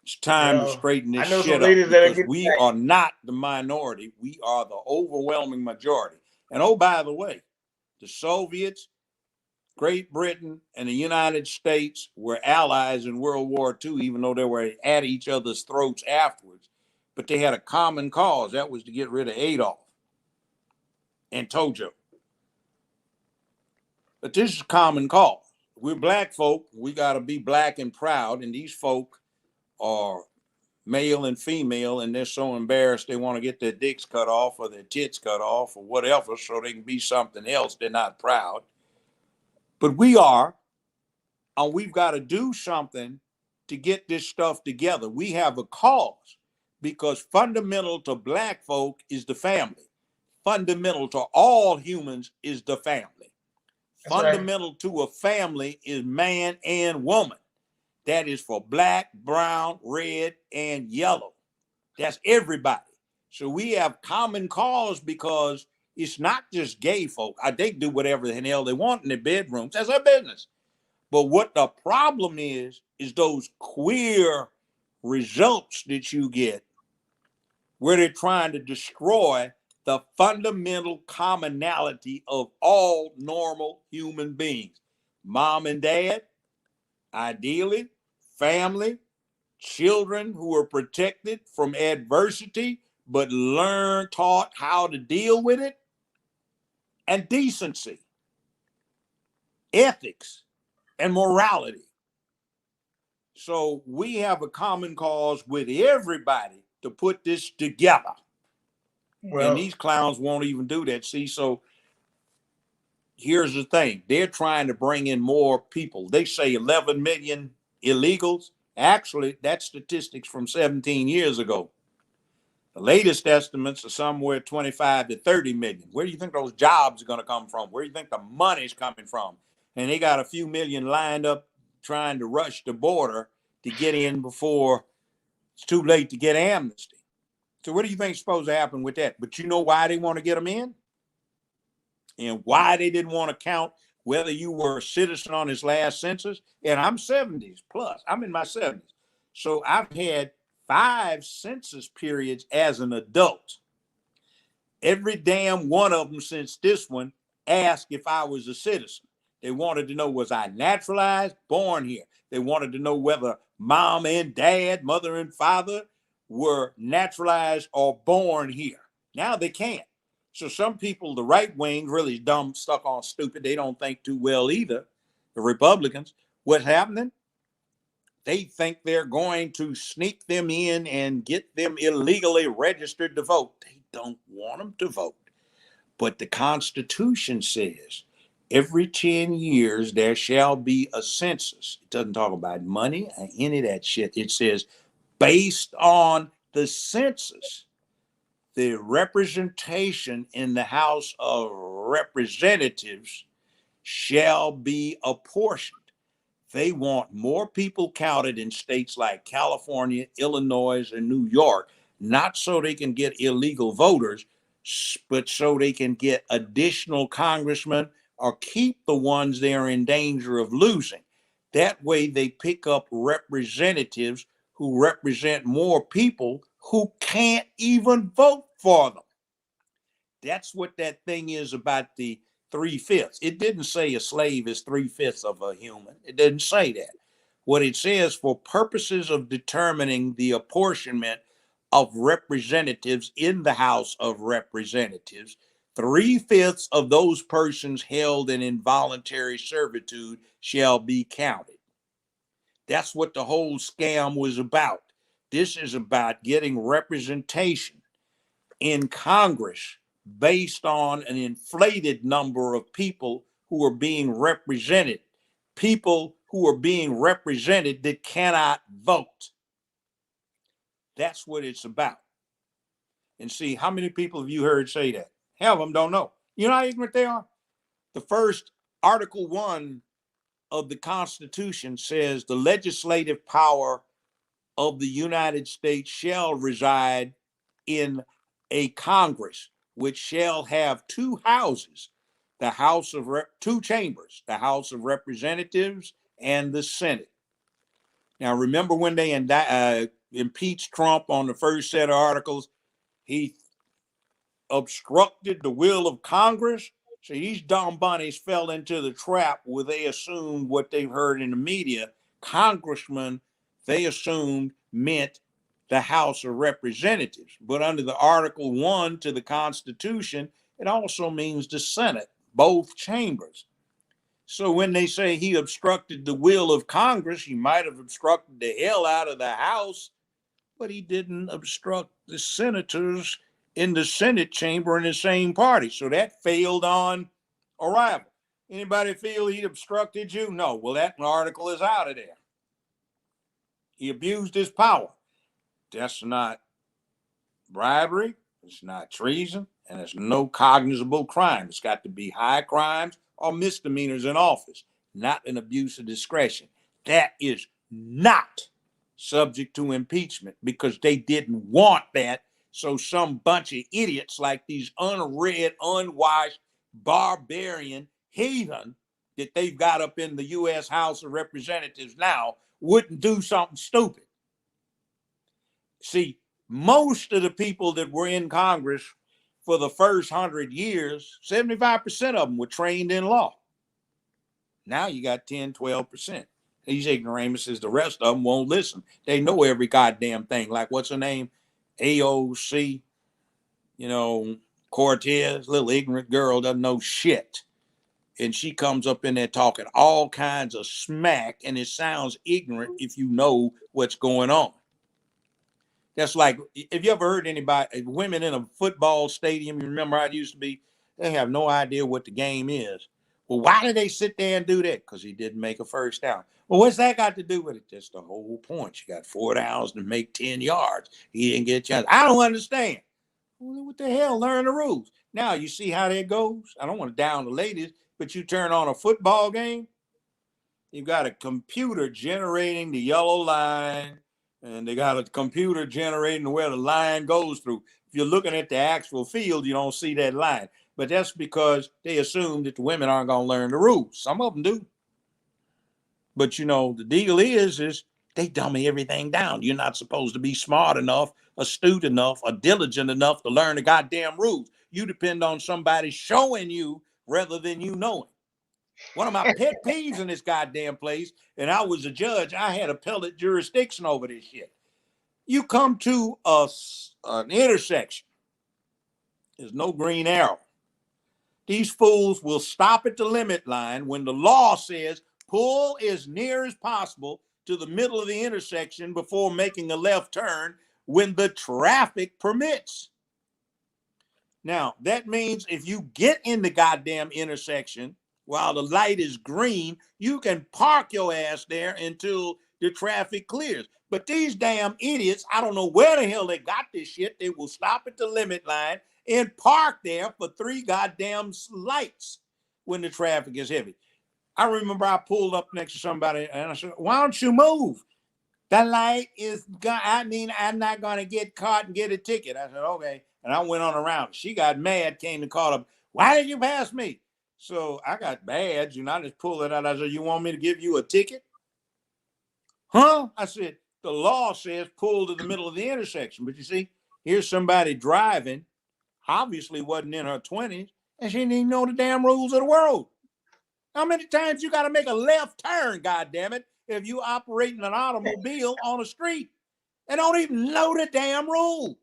It's time to Well, straighten this I know some shit up ladies that are because getting we are not the minority. We are the overwhelming majority. And oh, by the way, the Soviets, Great Britain, and the United States were allies in World War II, even though they were at each other's throats afterwards. But they had a common cause. That was to get rid of Adolf and Tojo. But this is common cause. We're black folk. We got to be black and proud. And these folk are male and female, and they're so embarrassed they want to get their dicks cut off or their tits cut off or whatever so they can be something else. They're not proud. But we are, and we've got to do something to get this stuff together. We have a cause because fundamental to black folk is the family. Fundamental to all humans is the family. that's right. Fundamental to a family is man and woman. That is for black, brown, red, and yellow. That's everybody. So we have common cause because it's not just gay folk. They do whatever the hell they want in their bedrooms. That's their business. But what the problem is those queer results that you get where they're trying to destroy the fundamental commonality of all normal human beings. Mom and dad, ideally, family, children who are protected from adversity, but taught how to deal with it, and decency, ethics, and morality. So we have a common cause with everybody to put this together. And Well, these clowns won't even do that. See, so here's the thing. They're trying to bring in more people. They say 11 million illegals. Actually, that's statistics from 17 years ago. The latest estimates are somewhere 25 to 30 million. Where do you think those jobs are going to come from? Where do you think the money's coming from? And they got a few million lined up trying to rush the border to get in before it's too late to get amnesty. So what do you think is supposed to happen with that? But you know why they want to get them in? and why they didn't want to count whether you were a citizen on his last census. And I'm 70s plus. I'm in my 70s. So I've had 5 census periods as an adult. Every damn one of them since this one asked if I was a citizen. They wanted to know, was I naturalized, born here? They wanted to know whether mom and dad, mother and father were naturalized or born here. Now they can't. So some people, the right wing, really dumb, stuck on stupid. They don't think too well either. The Republicans, what's happening? They think they're going to sneak them in and get them illegally registered to vote. They don't want them to vote. But the Constitution says every 10 years there shall be a census. It doesn't talk about money or any of that shit. It says based on the census, the representation in the House of Representatives shall be apportioned. They want more people counted in states like California, Illinois, and New York, not so they can get illegal voters, but so they can get additional congressmen or keep the ones they're in danger of losing. That way, they pick up representatives who represent more people who can't even vote for them. That's what that thing is about the 3/5. It didn't say a slave is 3/5 of a human. It didn't say that. What it says, for purposes of determining the apportionment of representatives in the House of Representatives, 3/5 of those persons held in involuntary servitude shall be counted. That's what the whole scam was about. This is about getting representation in Congress based on an inflated number of people who are being represented, people who are being represented that cannot vote. That's what it's about. And see, how many people have you heard say that? Half of them don't know. You know how ignorant they are? The first Article 1 of the Constitution says the legislative power of the United States shall reside in a Congress which shall have 2 houses, the House of 2 chambers, the House of Representatives and the Senate. Now, remember when they impeached Trump on the first set of articles? He obstructed the will of Congress. So these dumb bunnies fell into the trap where they assumed what they've heard in the media. Congressmen, they assumed meant the House of Representatives. But under the Article 1 to the Constitution, it also means the Senate, both chambers. So when they say he obstructed the will of Congress, he might have obstructed the hell out of the House, but he didn't obstruct the senators in the Senate chamber in the same party. So that failed on arrival. Anybody feel he obstructed you? No. Well, that article is out of there. He abused his power. That's not bribery. It's not treason. And it's no cognizable crime. It's got to be high crimes or misdemeanors in office, not an abuse of discretion. That is not subject to impeachment because they didn't want that. So some bunch of idiots like these unread, unwashed, barbarian heathen that they've got up in the U.S. House of Representatives now wouldn't do something stupid. See, most of the people that were in Congress for the first 100 years, 75% of them were trained in law. Now you got 10, 12%. These ignoramuses, the rest of them won't listen. They know every goddamn thing. Like, what's her name? AOC, Cortez, little ignorant girl, doesn't know shit. And she comes up in there talking all kinds of smack, and it sounds ignorant if you know what's going on. That's like, if you ever heard anybody, women in a football stadium, you remember how it used to be, they have no idea what the game is. Well, why did they sit there and do that? Because he didn't make a first down. Well, what's that got to do with it? That's the whole point. You got 4 downs to make 10 yards. He didn't get a chance. I don't understand. Well, what the hell? Learn the rules. Now, you see how that goes? I don't want to down the ladies, but you turn on a football game, you've got a computer generating the yellow line, and they got a computer generating where the line goes through. If you're looking at the actual field, you don't see that line. but that's because they assume that the women aren't going to learn the rules. Some of them do. But the deal is they dummy everything down. You're not supposed to be smart enough, astute enough, or diligent enough to learn the goddamn rules. You depend on somebody showing you rather than you knowing. One of my pet peeves in this goddamn place, and I was a judge, I had appellate jurisdiction over this shit. You come to an intersection, there's no green arrow. These fools will stop at the limit line when the law says pull as near as possible to the middle of the intersection before making a left turn when the traffic permits. Now, that means if you get in the goddamn intersection while the light is green, you can park your ass there until the traffic clears. But these damn idiots, I don't know where the hell they got this shit. They will stop at the limit line and park there for 3 goddamn lights when the traffic is heavy. I remember I pulled up next to somebody and I said, why don't you move? The light is gone. I'm not going to get caught and get a ticket. I said, okay. And I went on around. She got mad, came and called up. Why did you pass me? So I got badge and I just pulled it out. I said, you want me to give you a ticket? Huh? I said, the law says pull to the middle of the intersection. But you see, here's somebody driving, obviously wasn't in her 20s, and she didn't even know the damn rules of the world. How many times you got to make a left turn, goddammit, if you operating an automobile on a street and don't even know the damn rule?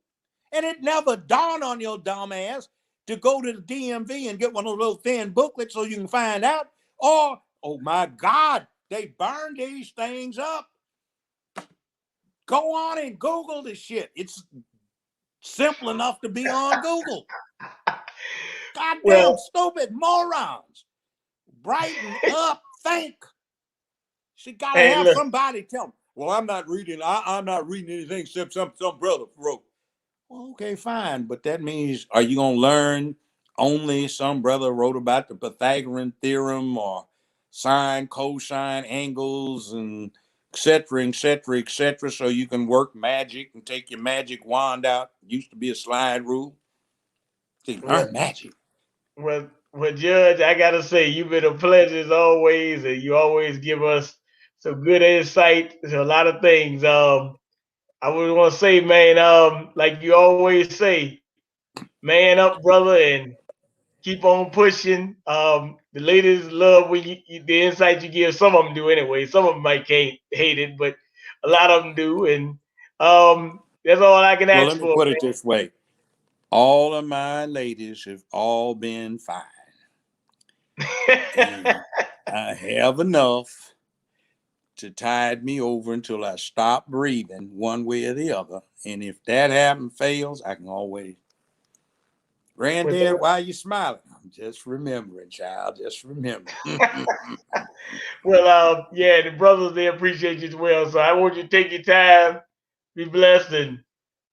And it never dawned on your dumb ass to go to the DMV and get one of those little thin booklets so you can find out. Or, oh my God, they burn these things up. Go on and Google this shit. It's simple enough to be on Google. Goddamn stupid morons. Brighten up, think. She gotta have somebody tell them. Well, I'm not reading anything except some brother wrote. Well, okay, fine, but that means are you gonna learn only some brother wrote about the Pythagorean theorem or sine, cosine, angles, and etc., etc., etc., so you can work magic and take your magic wand out? It used to be a slide rule. So you learn magic. Well, Judge, I gotta say, you've been a pleasure as always, and you always give us some good insight to a lot of things. I would want to say, man, like you always say, man up, brother, and keep on pushing. The ladies love when the insight you give. Some of them do anyway. Some of them might can't hate it, but a lot of them do, and that's all I can Well, ask let me for, put it this way. All of my ladies have all been fine. And I have enough to tide me over until I stop breathing one way or the other. And if that fails, I can always. Granddad, why are you smiling? I'm just remembering, child. Just remembering. Well, yeah, the brothers they appreciate you as well. So I want you to take your time, be blessed, and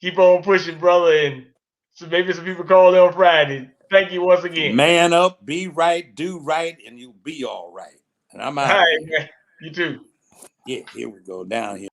keep on pushing, brother. And so maybe some people call on Friday. Thank you once again. Man up, be right, do right, and you'll be all right. And I'm All out of right, here. man. You too. Yeah, here we go down here.